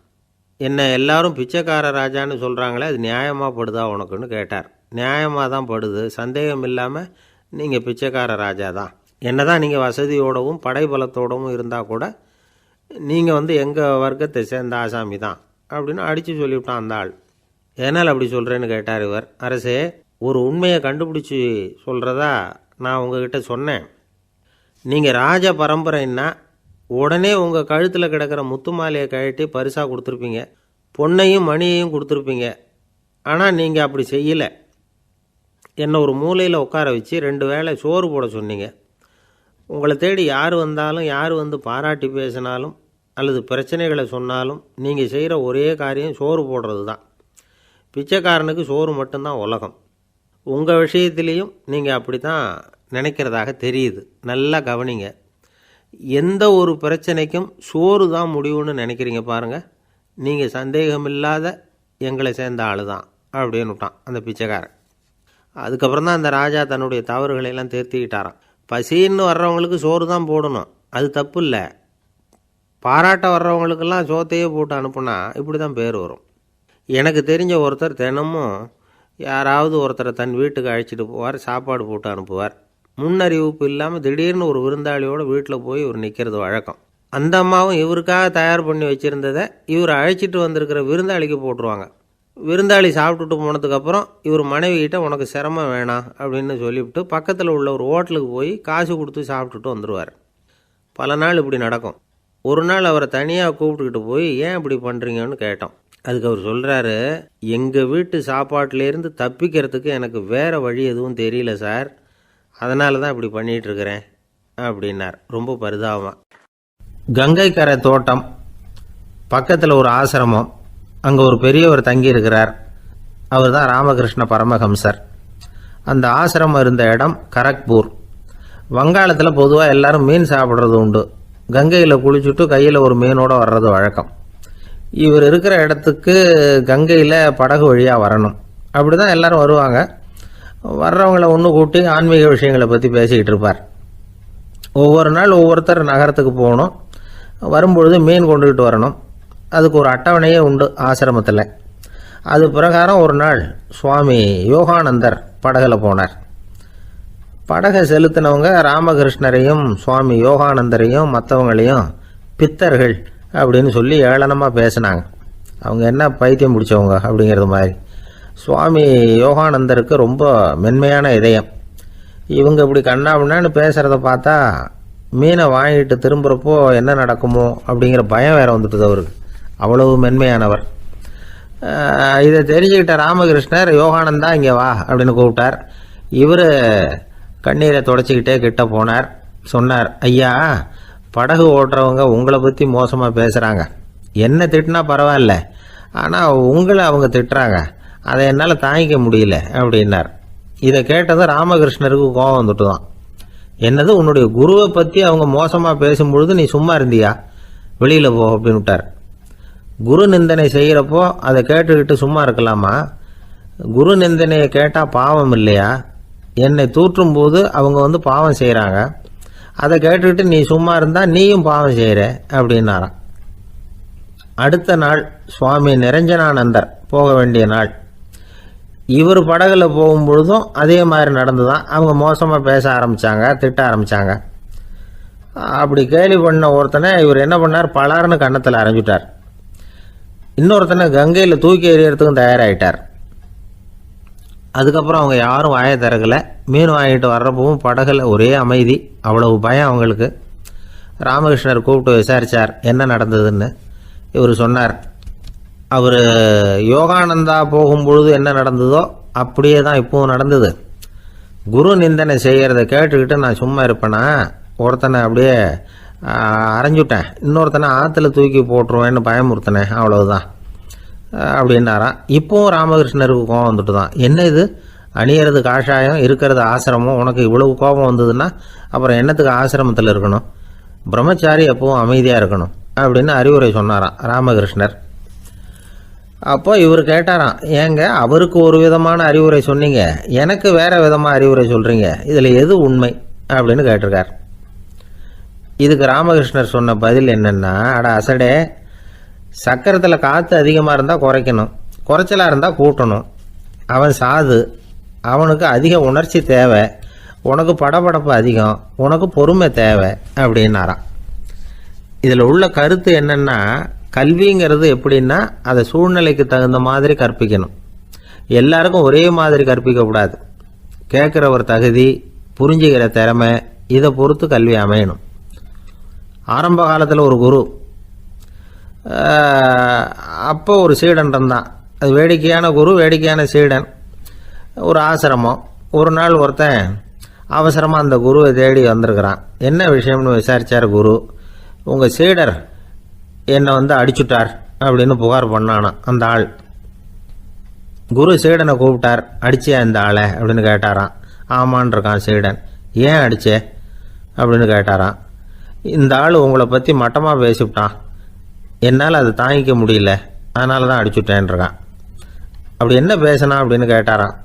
என்ன எல்லாரும் பிச்சைக்கார ராஜான்னு சொல்கிறாங்களே, அது நியாயமாக படுதா உனக்குன்னு கேட்டார். நியாயமாக தான் படுது, சந்தேகம் இல்லாமல் நீங்கள் பிச்சைக்கார ராஜா தான். என்ன தான் நீங்கள் வசதியோடவும் படைபலத்தோடவும் இருந்தால் கூட நீங்கள் எங்கள் வர்க்கத்தை சேர்ந்த ஆசாமி தான் அப்படின்னு அடித்து சொல்லிவிட்டான் அந்த ஆள். ஏனால் அப்படி சொல்கிறேன்னு கேட்டார் இவர். அரசே, ஒரு உண்மையை கண்டுபிடிச்சி சொல்கிறதா நான் உங்ககிட்ட சொன்னேன். நீங்கள் ராஜ பரம்பரைன்னா உடனே உங்கள் கழுத்தில் கிடக்கிற முத்து மாலையை கழட்டி பரிசாக கொடுத்துருப்பீங்க, பொன்னையும் மணியையும் கொடுத்துருப்பீங்க. ஆனால் நீங்கள் அப்படி செய்யலை. என்னை ஒரு மூலையில் உட்கார வச்சு 2 வேளை சோறு போட சொன்னீங்க. உங்களை தேடி யார் வந்தாலும், யார் பாராட்டி பேசினாலும் அல்லது பிரச்சனைகளை சொன்னாலும் நீங்கள் செய்கிற ஒரே காரியம் சோறு போடுறது தான். பிச்சைக்காரனுக்கு சோறு மட்டும்தான் உலகம். உங்கள் விஷயத்துலேயும் நீங்கள் அப்படி தான் நினைக்கிறதாக தெரியுது. நல்லா கவனிங்க. எந்த ஒரு பிரச்சனைக்கும் சோறு தான் முடிவுன்னு நினைக்கிறீங்க பாருங்கள். நீங்கள் சந்தேகமில்லாத எங்களை சேர்ந்த ஆள் தான் அப்படின்னு விட்டான் அந்த பிச்சைக்காரன். அதுக்கப்புறம் தான் அந்த ராஜா தன்னுடைய தவறுகளையெல்லாம் தேர்த்திக்கிட்டாராம். பசின்னு வர்றவங்களுக்கு சோறு தான் போடணும், அது தப்பு இல்லை. பாராட்ட வர்றவங்களுக்கெல்லாம் சோத்தையே போட்டு அனுப்புனா இப்படி தான் பேர் வரும். எனக்கு தெரிஞ்ச ஒருத்தர் தினமும் யாராவது ஒருத்தரை தன் வீட்டுக்கு அழைச்சிட்டு போவார், சாப்பாடு போட்டு அனுப்புவார். முன்னறிவிப்பு இல்லாமல் திடீர்னு ஒரு விருந்தாளியோட வீட்டில் போய் இவர் நிற்கிறது வழக்கம். அந்த அம்மாவும் இவருக்காக தயார் பண்ணி வச்சுருந்ததை இவர் அழைச்சிட்டு வந்திருக்கிற விருந்தாளிக்கு போட்டுருவாங்க. விருந்தாளி சாப்பிட்டுட்டு போனதுக்கப்புறம் இவர் மனைவிகிட்ட உனக்கு சிரமம் வேணாம் அப்படின்னு சொல்லிவிட்டு பக்கத்தில் உள்ள ஒரு ஹோட்டலுக்கு போய் காசு கொடுத்து சாப்பிட்டுட்டு வந்துடுவார். பல நாள் இப்படி நடக்கும். ஒரு நாள் அவரை தனியாக கூப்பிட்டுக்கிட்டு போய் ஏன் இப்படி பண்ணுறீங்கன்னு கேட்டோம். அதுக்கு அவர் சொல்கிறாரு, எங்கள் வீட்டு சாப்பாட்டிலேருந்து தப்பிக்கிறதுக்கு எனக்கு வேறு வழி எதுவும் தெரியல சார், அதனால தான் இப்படி பண்ணிகிட்ருக்கிறேன் அப்படின்னார் ரொம்ப பரிதாபமாக. கங்கை கரை தோட்டம் பக்கத்தில் ஒரு ஆசிரமம். அங்கே ஒரு பெரியவர் தங்கியிருக்கிறார். அவர் தான் ராமகிருஷ்ண பரமஹம்சர். அந்த ஆசிரமம் இருந்த இடம் கரக்பூர். வங்காளத்தில் பொதுவாக எல்லாரும் மீன் சாப்பிட்றது உண்டு. கங்கையில் குளிச்சுட்டு கையில் ஒரு மீனோடு வர்றது வழக்கம். இவர் இருக்கிற இடத்துக்கு கங்கையில் படகு வழியாக வரணும். அப்படி தான் எல்லோரும் வருவாங்க. வர்றவங்கள ஒன்று கூட்டி ஆன்மீக விஷயங்களை பற்றி பேசிக்கிட்டு இருப்பார். ஒவ்வொரு நாள் ஒவ்வொருத்தர் நகரத்துக்கு போகணும். வரும்பொழுது மீன் கொண்டுகிட்டு வரணும். அதுக்கு ஒரு அட்டவணையே உண்டு ஆசிரமத்தில். அது பிரகாரம் ஒரு நாள் சுவாமி யோகானந்தர் படகில் போனார். படகை செலுத்தினவங்க ராமகிருஷ்ணரையும் சுவாமி யோகானந்தரையும் மற்றவங்களையும் பித்தர்கள் அப்படின்னு சொல்லி ஏளனமாக பேசினாங்க. அவங்க என்ன பைத்தியம் பிடிச்சவங்க அப்படிங்கிறது மாதிரி. சுவாமி யோகானந்தருக்கு ரொம்ப மென்மையான இதயம். இவங்க இப்படி கண்ணாபின்னான்னு பேசுகிறத பார்த்தா மீனை வாங்கிட்டு திரும்புகிறப்போ என்ன நடக்குமோ அப்படிங்கிற பயம் வேறு வந்துட்டுது அவருக்கு. அவ்வளவு மென்மையானவர். இதை தெரிஞ்சுக்கிட்ட ராமகிருஷ்ணர், யோகானந்தா இங்கே வா அப்படின்னு கூப்பிட்டார். இவர் கண்ணீரை தொடச்சிக்கிட்டே கிட்ட போனார். சொன்னார், ஐயா, படகு ஓட்டுறவங்க உங்களை பற்றி மோசமாக பேசுகிறாங்க. என்ன திட்டினா பரவாயில்ல, ஆனால் உங்களை அவங்க திட்டுறாங்க, அதை என்னால் தாங்கிக்க முடியல அப்படின்னார். இதை கேட்டதும் ராமகிருஷ்ணருக்கு கோபம் வந்துட்டு தான். என்னது, உன்னுடைய குருவை பற்றி அவங்க மோசமாக பேசும்பொழுது நீ சும்மா இருந்தியா, வெளியில் போ அப்படின்னு விட்டார். குரு நிந்தனை செய்கிறப்போ அதை கேட்டுக்கிட்டு சும்மா இருக்கலாமா? குரு நிந்தனையை கேட்டால் பாவம் இல்லையா? என்னை தூற்றும் போது அவங்க பாவம் செய்கிறாங்க, அதை கேட்டுக்கிட்டு நீ சும்மா இருந்தால் நீயும் பாவம் செய்கிற அப்படின்னாராம். அடுத்த நாள் சுவாமி நிரஞ்சனானந்தர் போக வேண்டிய நாள். இவர் படகுல போகும்பொழுதும் அதே மாதிரி நடந்துதான். அவங்க மோசமாக பேச ஆரம்பித்தாங்க, திட்ட ஆரம்பித்தாங்க. அப்படி கேலி பண்ண ஒருத்தனை இவர் என்ன பண்ணார், பலார்னு கன்னத்தில் அரைஞ்சிட்டார். இன்னொருத்தனை கங்கையில் தூக்கி எறியறதுக்கும் தயாராகிட்டார். அதுக்கப்புறம் அவங்க யாரும் வாயை திறக்கலை. மீன் வாங்கிட்டு வர்றப்பவும் படகுல ஒரே அமைதி, அவ்வளவு பயம் அவங்களுக்கு. ராமகிருஷ்ணர் கூப்பிட்டு விசாரித்தார் என்ன நடந்ததுன்னு. இவர் சொன்னார், அவர் யோகானந்தா போகும்பொழுது என்ன நடந்ததோ அப்படியே தான் இப்பவும் நடந்தது. குரு நிந்தனை செய்கிறத கேட்டுக்கிட்டு நான் சும்மா இருப்பேனா, ஒருத்தனை அப்படியே அரைஞ்சுட்டேன், இன்னொருத்தனை ஆற்றுல தூக்கி போட்டுருவேன்னு பயமுறுத்தினேன், அவ்வளவுதான் அப்படின்னாராம். இப்போவும் ராமகிருஷ்ணருக்கு கோபம் வந்துட்டு தான். என்ன இது, அணியறது காஷாயம், இருக்கிறது ஆசிரமம், உனக்கு இவ்வளவு கோபம் வந்ததுன்னா அப்புறம் என்னத்துக்கு ஆசிரமத்தில் இருக்கணும், பிரம்மச்சாரி எப்பவும் அமைதியாக இருக்கணும் அப்படின்னு அறிவுரை சொன்னாராம் ராமகிருஷ்ணர். அப்போ இவர் கேட்டாராம், ஏங்க அவருக்கு ஒரு விதமான அறிவுரை சொன்னீங்க, எனக்கு வேற விதமாக அறிவுரை சொல்கிறீங்க, இதில் எது உண்மை அப்படின்னு கேட்டிருக்கார். இதுக்கு ராமகிருஷ்ணர் சொன்ன பதில் என்னென்னா, அட அசடே, சக்கரத்தில் காற்று அதிகமாக இருந்தால் குறைக்கணும், குறைச்சலாக இருந்தால் கூட்டணும். அவன் சாது, அவனுக்கு அதிக உணர்ச்சி தேவை, உனக்கு படபடப்பு அதிகம், உனக்கு பொறுமை தேவை அப்படின்னாராம். இதில் உள்ள கருத்து என்னென்னா, கல்விங்கிறது எப்படின்னா அதை சூழ்நிலைக்கு தகுந்த மாதிரி கற்பிக்கணும். எல்லாருக்கும் ஒரே மாதிரி கற்பிக்கக்கூடாது. கேட்குற ஒரு தகுதி, புரிஞ்சுக்கிற திறமை, இதை பொறுத்து கல்வி அமையணும். ஆரம்ப காலத்தில் ஒரு குரு, அப்போ ஒரு சீடன் இருந்தான். அது வேடிக்கையான குரு, வேடிக்கையான சீடன். ஒரு ஆசிரமம். ஒரு நாள் ஒருத்தன் அவசரமாக அந்த குருவை தேடி வந்திருக்கிறான். என்ன விஷயம்னு விசாரித்தார் குரு. உங்கள் சீடர் என்னை அடிச்சுட்டார் அப்படின்னு புகார் பண்ணானான் அந்த ஆள். குரு சீடனை கூப்பிட்டார். அடிச்சியா இந்த ஆளை அப்படின்னு கேட்டாராம். ஆமான் இருக்கான் சீடன். ஏன் அடிச்சே அப்படின்னு கேட்டாராம். இந்த ஆள் உங்களை பற்றி மட்டமாக பேசிவிட்டான், என்னால் அதை தாங்கிக்க முடியல, அதனால தான் அடிச்சுட்டேன்ருக்கான். அப்படி என்ன பேசினா அப்படின்னு கேட்டாராம்.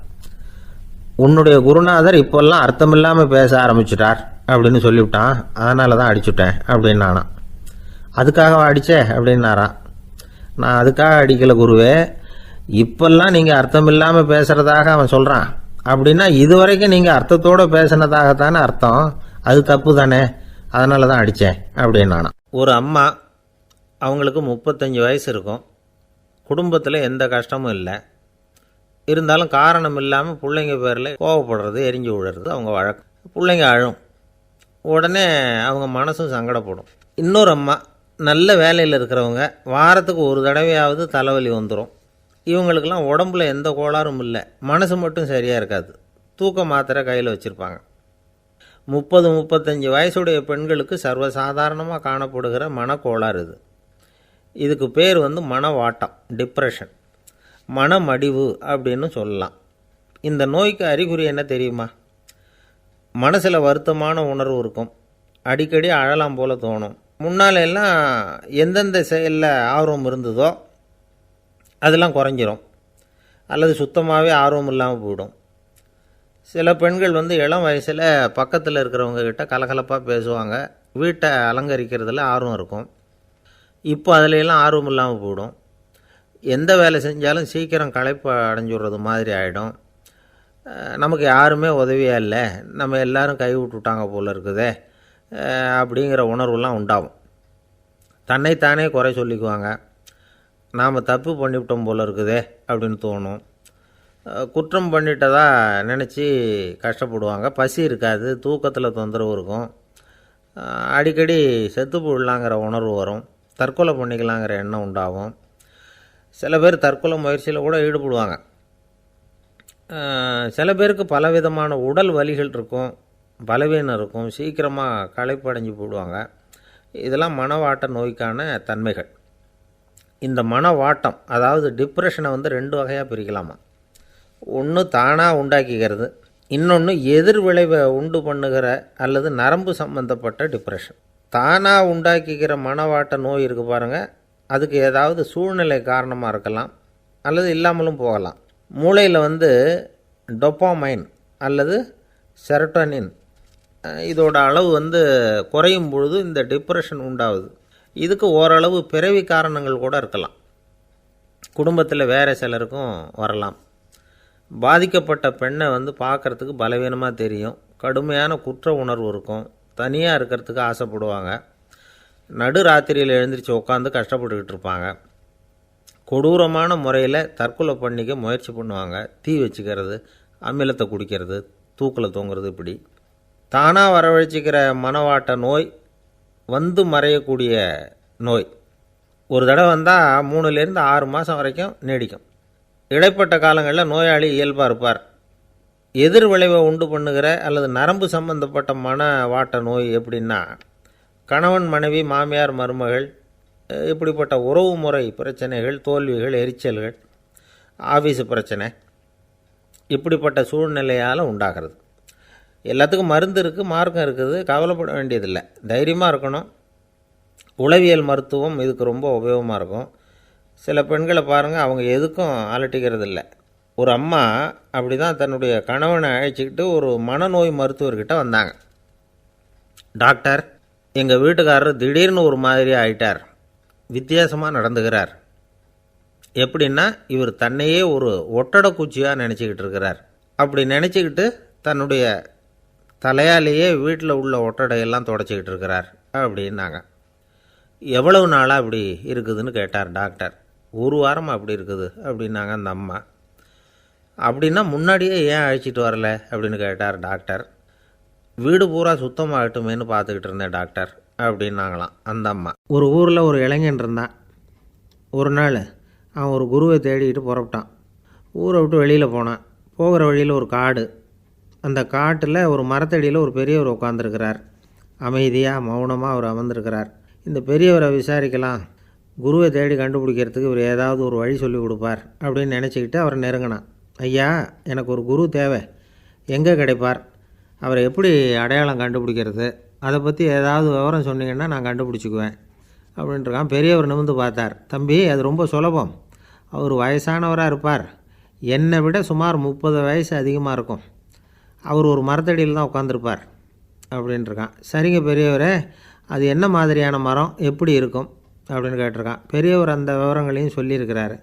உன்னுடைய குருநாதர் இப்போல்லாம் அர்த்தமில்லாமல் பேச ஆரம்பிச்சுட்டார் அப்படின்னு சொல்லிவிட்டான், அதனால தான் அடிச்சுட்டேன் அப்படின்னு நானாம். அதுக்காக அடித்தே அப்படின்னாராம். நான் அதுக்காக அடிக்கலை குருவே, இப்பெல்லாம் நீங்கள் அர்த்தமில்லாமல் பேசுகிறதாக அவன் சொல்கிறான், அப்படின்னா இதுவரைக்கும் நீங்கள் அர்த்தத்தோடு பேசினதாகத்தானே அர்த்தம், அது தப்பு தானே, அதனால தான் அடித்தேன் அப்படின்னு நானாம். ஒரு அம்மா, அவங்களுக்கு 35 வயசு இருக்கும், குடும்பத்தில் எந்த கஷ்டமும் இல்லை, இருந்தாலும் காரணம் இல்லாமல் பிள்ளைங்க பேரில் கோவப்படுறது, எரிஞ்சு விழுறது அவங்க வழக்கம். பிள்ளைங்க அழும், உடனே அவங்க மனசும் சங்கடப்படும். இன்னொரு அம்மா, நல்ல வேலையில் இருக்கிறவங்க, வாரத்துக்கு ஒரு தடவையாவது தலைவலி வந்துடும். இவங்களுக்கெல்லாம் உடம்புல எந்த கோளாறும் இல்லை, மனசு மட்டும் சரியாக இருக்காது, தூக்க மாத்திரை கையில் வச்சுருப்பாங்க. 30-35 வயசுடைய பெண்களுக்கு சர்வசாதாரணமாக காணப்படுகிற மனக்கோளாறு இது. இதுக்கு பேர் மனவாட்டம், டிப்ரெஷன், மனமடிவு அப்படின்னு சொல்லலாம். இந்த நோய்க்கு அறிகுறி என்ன தெரியுமா? மனசில் வருத்தமான உணர்வு இருக்கும், அடிக்கடி அழலாம் போல தோணும். முன்னால எல்லாம் எந்தெந்த செயலில் ஆர்வம் இருந்ததோ அதெல்லாம் குறைஞ்சிரும், அல்லது சுத்தமாகவே ஆர்வம் இல்லாமல் போயிடும். சில பெண்கள் இளம் வயசில் பக்கத்தில் இருக்கிறவங்க கிட்ட கலகலப்பாக பேசுவாங்க, வீட்டை அலங்கரிக்கிறதுல ஆர்வம் இருக்கும். இப்போ அதிலெல்லாம் ஆர்வம் இல்லாமல் போயிடும். எந்த வேலை செஞ்சாலும் சீக்கிரம் களைப்பு அடைஞ்சுடுறது மாதிரி ஆகிடும். நமக்கு யாருமே உதவியாக இல்லை, நம்ம எல்லாரும் கை விட்டுட்டாங்க போல் இருக்குதே அப்படிங்கிற உணர்வுலாம் உண்டாகும். தன்னைத்தானே குறை சொல்லிக்குவாங்க, நாம் தப்பு பண்ணிவிட்டோம் போல் இருக்குதே அப்படின்னு தோணும். குற்றம் பண்ணிட்டதா நினச்சி கஷ்டப்படுவாங்க. பசி இருக்காது, தூக்கத்தில் தொந்தரவு இருக்கும், அடிக்கடி செத்து போடலாங்கிற உணர்வு வரும், தற்கொலை பண்ணிக்கலாங்கிற எண்ணம் உண்டாகும். சில பேர் தற்கொலை முயற்சியில் கூட ஈடுபடுவாங்க. சில பேருக்கு பலவிதமான உடல் வலிகள் இருக்கும், பலவீனம் இருக்கும், சீக்கிரமாக களைப்படைஞ்சு போடுவாங்க. இதெல்லாம் மனவாட்ட நோய்க்கான தன்மைகள். இந்த மனவாட்டம், அதாவது டிப்ரெஷனை ரெண்டு வகையாக பிரிக்கலாமா. ஒன்று தானாக உண்டாக்கிக்கிறது, இன்னொன்று எதிர் விளைவை உண்டு பண்ணுகிற அல்லது நரம்பு சம்பந்தப்பட்ட டிப்ரெஷன். தானாக உண்டாக்கிக்கிற மனவாட்ட நோய் இருக்குது பாருங்கள், அதுக்கு ஏதாவது சூழ்நிலை காரணமாக இருக்கலாம் அல்லது இல்லாமலும் போகலாம். மூளையில் டொப்பாமைன் அல்லது செரட்டோனின் இதோட அளவு குறையும் பொழுது இந்த டிப்ரெஷன் உண்டாகுது. இதுக்கு ஓரளவு பிறவி காரணங்கள் கூட இருக்கலாம். குடும்பத்தில் வேறு சிலருக்கும் வரலாம். பாதிக்கப்பட்ட பெண்ணை பார்க்குறதுக்கு பலவீனமாக தெரியும், கடுமையான குற்ற உணர்வு இருக்கும், தனியாக இருக்கிறதுக்கு ஆசைப்படுவாங்க, நடு ராத்திரியில் எழுந்திரிச்சு உட்காந்து கஷ்டப்பட்டுக்கிட்டு இருப்பாங்க, கொடூரமான முறையில் தற்கொலை பண்ணிக்க முயற்சி பண்ணுவாங்க, தீ வச்சுக்கிறது, அமிலத்தை குடிக்கிறது, தூக்கில் தூங்குறது. இப்படி தானாக வரவழைச்சிக்கிற மனவாட்ட நோய் மறையக்கூடிய நோய். ஒரு தடவை வந்தால் 3லேருந்து 6 மாதம் வரைக்கும் நீடிக்கும். இடைப்பட்ட காலங்களில் நோயாளி இயல்பாக இருப்பார். எதிர் விளைவை உண்டு பண்ணுகிற அல்லது நரம்பு சம்பந்தப்பட்ட மனவாட்ட நோய் எப்படின்னா, கணவன் மனைவி மாமியார் மருமகள் இப்படிப்பட்ட உறவு முறை பிரச்சனைகள், தோல்விகள், எரிச்சல்கள், ஆஃபீஸு பிரச்சனை, இப்படிப்பட்ட சூழ்நிலையால் உண்டாகிறது. எல்லாத்துக்கும் மருந்து இருக்குது, மார்க்கம் இருக்குது, கவலைப்பட வேண்டியதில்லை, தைரியமாக இருக்கணும். உளவியல் மருத்துவம் இதுக்கு ரொம்ப உபயோகமாக இருக்கும். சில பெண்களை பாருங்கள், அவங்க எதுக்கும் அலட்டிக்கிறது இல்லை. ஒரு அம்மா அப்படி தான் தன்னுடைய கணவனை அழைச்சிக்கிட்டு ஒரு மனநோய் மருத்துவர்கிட்ட வந்தாங்க. டாக்டர், எங்கள் வீட்டுக்காரர் திடீர்னு ஒரு மாதிரி ஆயிட்டார், வித்தியாசமாக நடந்துக்கிறார். எப்படின்னா, இவர் தன்னையே ஒரு ஒட்டடை குச்சியாக நினச்சிக்கிட்டு இருக்கிறார். அப்படி நினச்சிக்கிட்டு தன்னுடைய தலையாலேயே வீட்டில் உள்ள ஒட்டடையெல்லாம் தொடச்சிக்கிட்டு இருக்கிறார் அப்படின்னாங்க. எவ்வளவு நாளாக அப்படி இருக்குதுன்னு கேட்டார் டாக்டர். 1 வாரமாக அப்படி இருக்குது அப்படின்னாங்க அந்த அம்மா. அப்படின்னா முன்னாடியே ஏன் அழைச்சிட்டு வரல அப்படின்னு கேட்டார் டாக்டர். வீடு பூரா சுத்தமாகட்டுமேனு பார்த்துக்கிட்டு இருந்தேன் டாக்டர் அப்படின்னாங்களாம் அந்த அம்மா. ஒரு ஊரில் ஒரு இளைஞன் இருந்தான். ஒரு நாள் அவன் ஒரு குருவை தேடிக்கிட்டு புறப்பட்டான். ஊரை விட்டு வெளியில் போனான். போகிற வழியில் ஒரு காடு. அந்த காட்டில் ஒரு மரத்தடியில் ஒரு பெரியவர் உட்காந்துருக்கிறார். அமைதியாக மௌனமாக அவர் அமர்ந்திருக்கிறார். இந்த பெரியவரை விசாரிக்கலாம், குருவை தேடி கண்டுபிடிக்கிறதுக்கு இவர் ஏதாவது ஒரு வழி சொல்லி கொடுப்பார் அப்படின்னு நினச்சிக்கிட்டு அவரை நெருங்கினான். ஐயா, எனக்கு ஒரு குரு தேவை, எங்கே கிடைப்பார், அவரை எப்படி அடையாளம் கண்டுபிடிக்கிறது, அதை பற்றி ஏதாவது விவரம் சொன்னீங்கன்னா நான் கண்டுபிடிச்சிக்குவேன் அப்படின்ட்டுருக்கான். பெரியவர் நிமிர்ந்து பார்த்தார். தம்பி, அது ரொம்ப சுலபம். அவர் வயசானவராக இருப்பார், என்னை விட சுமார் 30 வயசு அதிகமாக இருக்கும். அவர் ஒரு மரத்தடியில் தான் உட்காந்துருப்பார் அப்படின்ட்டுருக்கான். சரிங்க பெரியவரே, அது என்ன மாதிரியான மரம், எப்படி இருக்கும் அப்படின்னு கேட்டிருக்கான். பெரியவர் அந்த விவரங்களையும் சொல்லியிருக்கிறாரு.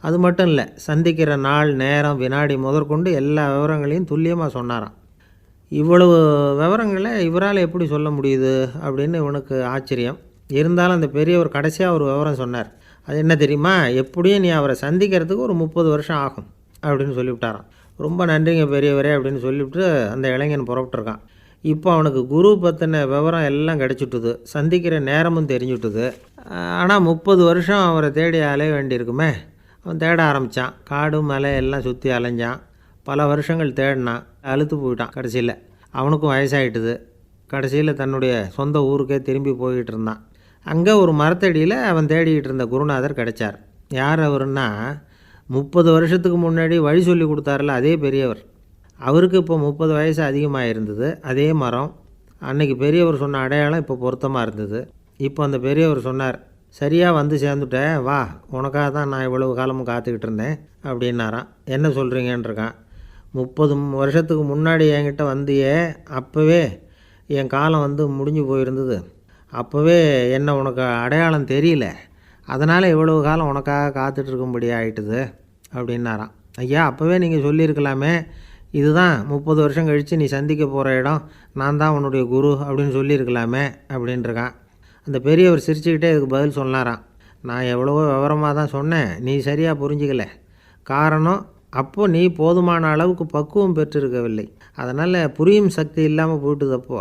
அது மட்டும் இல்லை, சந்திக்கிற நாள், நேரம், வினாடி முதற்கொண்டு எல்லா விவரங்களையும் துல்லியமாக சொன்னாராம். இவ்வளவு விவரங்களை இவரால் எப்படி சொல்ல முடியுது அப்படின்னு இவனுக்கு ஆச்சரியம். இருந்தாலும் அந்த பெரியவர் கடைசியாக ஒரு விவரம் சொன்னார். அது என்ன தெரியுமா, எப்படியும் நீ அவரை சந்திக்கிறதுக்கு ஒரு 30 வருஷம் ஆகும் அப்படின்னு சொல்லிவிட்டாராம். ரொம்ப நன்றிங்க பெரியவரே அப்படின்னு சொல்லிவிட்டு அந்த இளைஞன் புறப்பட்டுருக்கான். இப்போ அவனுக்கு குரு பற்றின விவரம் எல்லாம் கிடச்சிட்டுது, சந்திக்கிற நேரமும் தெரிஞ்சுட்டுது. ஆனால் 30 வருஷம் அவரை தேடி அலைய வேண்டியிருக்குமே. அவன் தேட ஆரம்பித்தான். காடு மலை எல்லாம் சுற்றி அலைஞ்சான். பல வருஷங்கள் தேடினான், அழுத்து போயிட்டான். கடைசியில் அவனுக்கும் வயசாகிட்டுது. கடைசியில் தன்னுடைய சொந்த ஊருக்கே திரும்பி போய்கிட்டு இருந்தான். அங்கே ஒரு மரத்தடியில் அவன் தேடிக்கிட்டு இருந்த குருநாதர் கிடைச்சார். யார் அவருன்னா, 30 வருஷத்துக்கு முன்னாடி வழி சொல்லி கொடுத்தாருல அதே பெரியவர். அவருக்கு இப்போ 30 வயசு அதிகமாக இருந்தது. அதே மரம், அன்னைக்கு பெரியவர் சொன்ன அடையாளம் இப்போ பொருத்தமாக இருந்தது. இப்போ அந்த பெரியவர் சொன்னார், சரியாக வந்து சேர்ந்துட்டேன், வா, உனக்காக தான் நான் இவ்வளவு காலமும் காத்துக்கிட்டு இருந்தேன் அப்படின்னாராம். என்ன சொல்கிறீங்கன்றிருக்கான். 30 வருஷத்துக்கு முன்னாடி என்கிட்ட வந்தியே, அப்போவே என் காலம் முடிஞ்சு போயிருந்தது. அப்போவே என்ன உனக்கு அடையாளம் தெரியல, அதனால் இவ்வளவு காலம் உனக்காக காத்துட்ருக்கும்படி ஆகிட்டுது அப்படின்னாராம். ஐயா, அப்போவே நீங்கள் சொல்லியிருக்கலாமே, இதுதான் 30 வருஷம் கழித்து நீ சந்திக்க போகிற இடம், நான் தான் உன்னுடைய குரு அப்படின்னு சொல்லியிருக்கலாமே அப்படின்ட்டுருக்கான். அந்த பெரியவர் சிரிச்சுக்கிட்டே இதுக்கு பதில் சொன்னாராம். நான் எவ்வளவோ விவரமாக தான் சொன்னேன், நீ சரியாக புரிஞ்சிக்கல. காரணம், அப்போது நீ போதுமான அளவுக்கு பக்குவம் பெற்றிருக்கவில்லை, அதனால் புரியும் சக்தி இல்லாமல் போயிட்டுதப்போ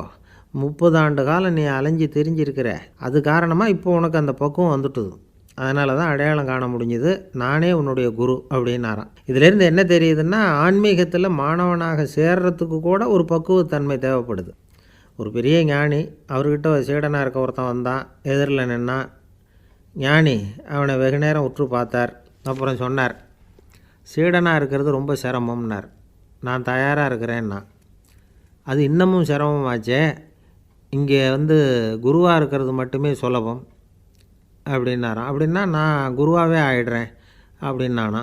30 ஆண்டு காலம் நீ அலைஞ்சி தெரிஞ்சிருக்கிற. அது காரணமாக இப்போ உனக்கு அந்த பக்குவம் வந்துட்டுது, அதனால தான் அடையாளம் காண முடிஞ்சுது, நானே உன்னுடைய குரு அப்படின்னாராம். இதிலேருந்து என்ன தெரியுதுன்னா, ஆன்மீகத்தில் மாணவனாக சேர்றதுக்கு கூட ஒரு பக்குவத்தன்மை தேவைப்படுது. ஒரு பெரிய ஞானி, அவர்கிட்ட ஒரு சீடனாக இருக்க ஒருத்தன் வந்தான், எதிரில் நின்னான். ஞானி அவனை வெகு நேரம் உற்று பார்த்தார். அப்புறம் சொன்னார், சீடனாக இருக்கிறது ரொம்ப சிரமம்னார். நான் தயாராக இருக்கிறேன்னா. அது இன்னமும் சிரமமாச்சே, இங்கே குருவாக இருக்கிறது மட்டுமே சுலபம் அப்படின்னாராம். அப்படின்னா நான் குருவாகவே ஆயிடுறேன் அப்படின்னானா.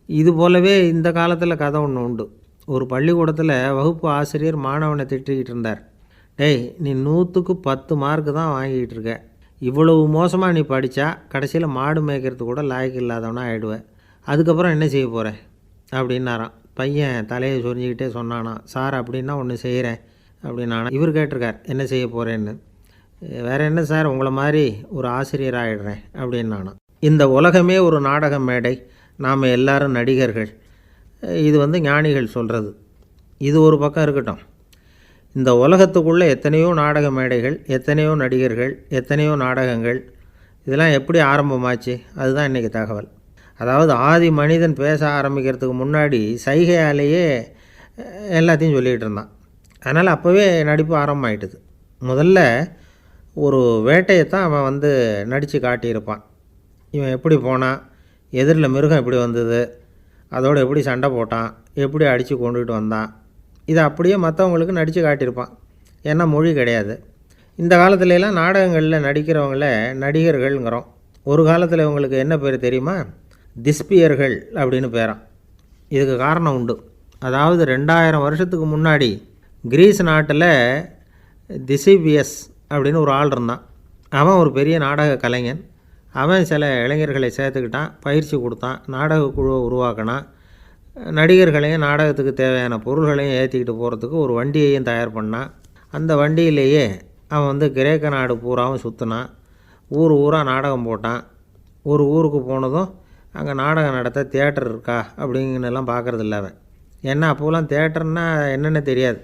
இது போலவே இந்த காலத்தில் கதை ஒன்று உண்டு. ஒரு பள்ளிக்கூடத்தில் வகுப்பு ஆசிரியர் மாணவனை திட்டிக்கிட்டு இருந்தார். டேய், நீ 100க்கு 10 மார்க்கு தான் வாங்கிக்கிட்டு இருக்க. இவ்வளவு மோசமாக நீ படித்தா கடைசியில் மாடு மேய்க்கிறது கூட லாய்க்கு இல்லாதவனா ஆகிடுவேன். அதுக்கப்புறம் என்ன செய்ய போகிறேன் அப்படின்னாராம். பையன் தலையை சொரிஞ்சிக்கிட்டே சொன்னானா, சார் அப்படின்னா ஒன்று செய்கிறேன் அப்படின்னானா. இவர் கேட்டிருக்கார், என்ன செய்ய போகிறேன்னு. வேறு என்ன சார், உங்களை மாதிரி ஒரு ஆசிரியர் ஆகிடுறேன் அப்படின்னானா. இந்த உலகமே ஒரு நாடக மேடை, நாம் எல்லாரும் நடிகர்கள். இது ஞானிகள் சொல்கிறது. இது ஒரு பக்கம் இருக்கட்டும். இந்த உலகத்துக்குள்ளே எத்தனையோ நாடக மேடைகள், எத்தனையோ நடிகர்கள், எத்தனையோ நாடகங்கள். இதெல்லாம் எப்படி ஆரம்பமாச்சு? அதுதான் இன்றைக்கி தகவல். அதாவது ஆதி மனிதன் பேச ஆரம்பிக்கிறதுக்கு முன்னாடி சைகையாலேயே எல்லாத்தையும் சொல்லிகிட்டு இருந்தான். அதனால் அப்போவே நடிப்பு ஆரம்பமாயிட்டுது. முதல்ல ஒரு வேட்டையைத்தான் அவன் நடித்து காட்டியிருப்பான். இவன் எப்படி போனான், எதிரில் மிருகம் எப்படி வந்தது, அதோடு எப்படி சண்டை போட்டான், எப்படி அடித்து கொண்டுகிட்டு வந்தான், இதை அப்படியே மற்றவங்களுக்கு நடித்து காட்டியிருப்பான். ஏன்னா மொழி கிடையாது. இந்த காலத்துலலாம் நாடகங்களில் நடிக்கிறவங்கள நடிகர்கள்ங்கிறோம். ஒரு காலத்தில் இவங்களுக்கு என்ன பேர் தெரியுமா? திஸ்பியர்கள் அப்படின்னு பேரான். இதுக்கு காரணம் உண்டு. அதாவது 2000 வருஷத்துக்கு முன்னாடி கிரீஸ் நாட்டில் திசிபியஸ் அப்படின்னு ஒரு ஆள் இருந்தான். அவன் ஒரு பெரிய நாடக கலைஞன். அவன் சில இளைஞர்களை சேர்த்துக்கிட்டான், பயிற்சி கொடுத்தான், நாடக குழுவை உருவாக்கினான். நடிகர்களையும் நாடகத்துக்கு தேவையான பொருள்களையும் ஏற்றிக்கிட்டு போகிறதுக்கு ஒரு வண்டியையும் தயார் பண்ணான். அந்த வண்டியிலேயே அவன் கிரேக்க நாடு பூராவும் சுற்றினான். ஊர் ஊராக நாடகம் போட்டான். ஒரு ஊருக்கு போனதும் அங்கே நாடகம் நடத்த தியேட்டர் இருக்கா அப்படிங்கன்னெல்லாம் பார்க்குறதில்ல அவன். ஏன்னா அப்போலாம் தியேட்டர்னால் என்னென்ன தெரியாது.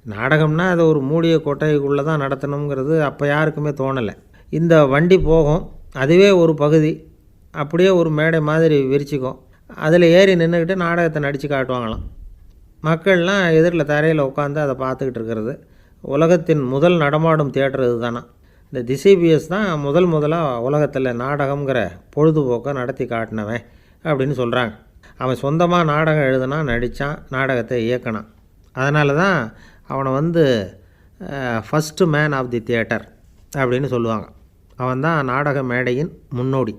நாடகம்னா அதை ஒரு மூடிய கொட்டைக்குள்ளே தான் நடத்தணுங்கிறது அப்போ யாருக்குமே தோணலை. இந்த வண்டி போகும், அதுவே ஒரு பகுதி அப்படியே ஒரு மேடை மாதிரி விரிச்சிக்கும். அதில் ஏறி நின்றுக்கிட்டு நாடகத்தை நடித்து காட்டுவாங்களாம். மக்கள்லாம் எதிரில் தரையில் உட்காந்து அதை பார்த்துக்கிட்டு இருக்கிறது. உலகத்தின் முதல் நடமாடும் தியேட்டர் இது தானா. இந்த திசிபியஸ் தான் முதலாக உலகத்தில் நாடகங்கிற பொழுதுபோக்கை நடத்தி காட்டினவன் அப்படின்னு சொல்கிறாங்க. அவன் சொந்தமாக நாடகம் எழுதுனான், நடித்தான், நாடகத்தை இயக்கினான். அதனால தான் அவனை first man of the theatre அப்படின்னு சொல்லுவாங்க. அவன் தான் நாடக மேடையின் முன்னோடி.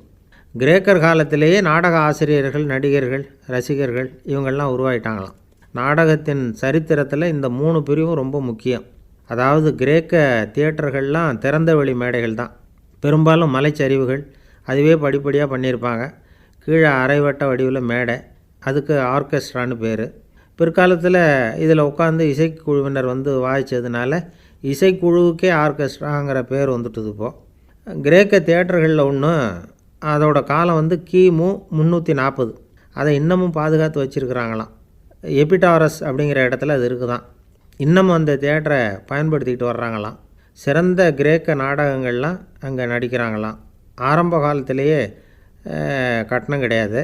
கிரேக்கர் காலத்திலேயே நாடக ஆசிரியர்கள், நடிகர்கள், ரசிகர்கள் இவங்கள்லாம் உருவாயிட்டாங்களாம். நாடகத்தின் சரித்திரத்தில் இந்த 3 பிரிவும் ரொம்ப முக்கியம். அதாவது கிரேக்க தியேட்டர்கள்லாம் திறந்த வெளி மேடைகள் தான். பெரும்பாலும் மலைச்சரிவுகள், அதுவே படிப்படியாக பண்ணியிருப்பாங்க. கீழே அரைவட்ட வடிவில் மேடை, அதுக்கு ஆர்கெஸ்ட்ரான்னு பேர். பிற்காலத்தில் இதில் உட்காந்து இசைக்குழுவினர் வாய்ச்சதுனால இசைக்குழுவுக்கே ஆர்கெஸ்ட்ராங்கிற பேர் வந்துட்டுது. இப்போது கிரேக்க தியேட்டர்களில் ஒன்று, அதோட காலம் கிமு 340. அதை இன்னமும் பாதுகாத்து வச்சுருக்கிறாங்களாம். எபிடாரஸ் அப்படிங்கிற இடத்துல அது இருக்குதான். இன்னமும் அந்த தியேட்டரை பயன்படுத்திக்கிட்டு வர்றாங்களாம். சிறந்த கிரேக்க நாடகங்கள்லாம் அங்கே நடிக்கிறாங்களாம். ஆரம்ப காலத்திலேயே கட்டணம் கிடையாது.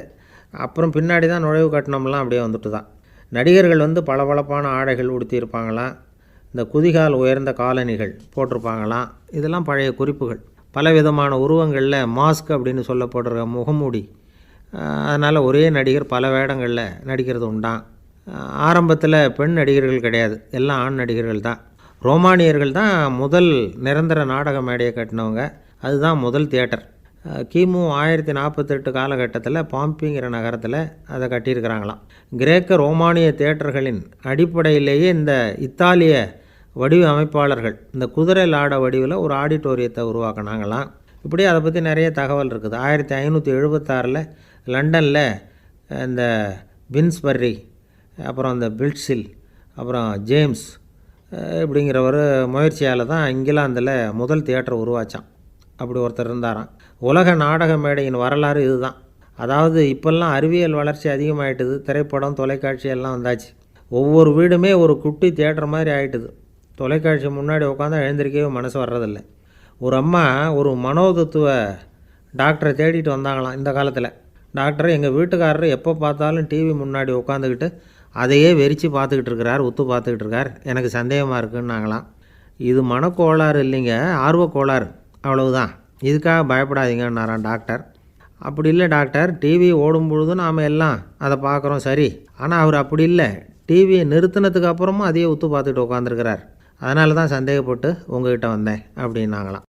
அப்புறம் பின்னாடி தான் நுழைவு கட்டணம்லாம் அப்படியே வந்துட்டு தான். நடிகர்கள் பளபளப்பான ஆடைகள் உடுத்தியிருப்பாங்களாம். இந்த குதிகால் உயர்ந்த காலணிகள் போட்டிருப்பாங்களாம். இதெல்லாம் பழைய குறிப்புகள். பலவிதமான உருவங்களில் மாஸ்க் அப்படின்னு சொல்லப்படுற முகமூடி. அதனால் ஒரே நடிகர் பல வேடங்களில் நடிக்கிறது உண்டான். ஆரம்பத்தில் பெண் நடிகர்கள் கிடையாது, எல்லாம் ஆண் நடிகர்கள் தான். ரோமானியர்கள் தான் முதல் நிரந்தர நாடக மேடையை கட்டினவங்க. அதுதான் முதல் தியேட்டர். கிமு 1048 காலகட்டத்தில் பாம்பிங்கிற நகரத்தில் அதை கட்டியிருக்கிறாங்களாம். கிரேக்க ரோமானிய தியேட்டர்களின் அடிப்படையிலேயே இந்த இத்தாலிய வடிவ அமைப்பாளர்கள் இந்த குதிரை லாட வடிவில் ஒரு ஆடிட்டோரியத்தை உருவாக்கினாங்களாம். இப்படி அதை பற்றி நிறைய தகவல் இருக்குது. 1576 லண்டனில் இந்த பின்ஸ்பர்ரி, அப்புறம் இந்த பில்ட்ஸில், அப்புறம் ஜேம்ஸ் இப்படிங்கிறவர் முயற்சியால் தான் இங்கிலாந்தில் முதல் தியேட்டர் உருவாச்சான். அப்படி ஒருத்தர் இருந்தாராம். உலக நாடக மேடையின் வரலாறு இதுதான். அதாவது இப்போல்லாம் அறிவியல் வளர்ச்சி அதிகமாகிட்டுது. திரைப்படம், தொலைக்காட்சி எல்லாம் வந்தாச்சு. ஒவ்வொரு வீடுமே ஒரு குட்டி தியேட்டர் மாதிரி ஆகிட்டுது. தொலைக்காட்சி முன்னாடி உட்காந்தா எழுந்திருக்கவே மனசு வர்றதில்லை. ஒரு அம்மா ஒரு மனோதத்துவ டாக்டரை தேடிட்டு வந்தாங்களாம் இந்த காலத்தில். டாக்டர், எங்கள் வீட்டுக்காரர் எப்போ பார்த்தாலும் டிவி முன்னாடி உட்காந்துக்கிட்டு அதையே வெறிச்சு பார்த்துக்கிட்டு இருக்கிறார், உத்து பார்த்துக்கிட்டு இருக்கார், எனக்கு சந்தேகமாக இருக்குன்னாங்களாம். இது மனக்கோளாறு இல்லைங்க, ஆர்வக்கோளாறு, அவ்வளவுதான். இதுக்காக பயப்படாதீங்கன்னாரான் டாக்டர். அப்படி இல்லை டாக்டர், டிவி ஓடும் பொழுதும் நாம் எல்லாம் அதை பார்க்குறோம் சரி, ஆனால் அவர் அப்படி இல்லை, டிவியை நிறுத்தினதுக்கு அப்புறமும் அதையே உத்து பார்த்துட்டு உட்காந்துருக்கிறார். அதனால தான் சந்தேகப்பட்டு உங்ககிட்ட வந்தேன் அப்படின்னாங்களாம்.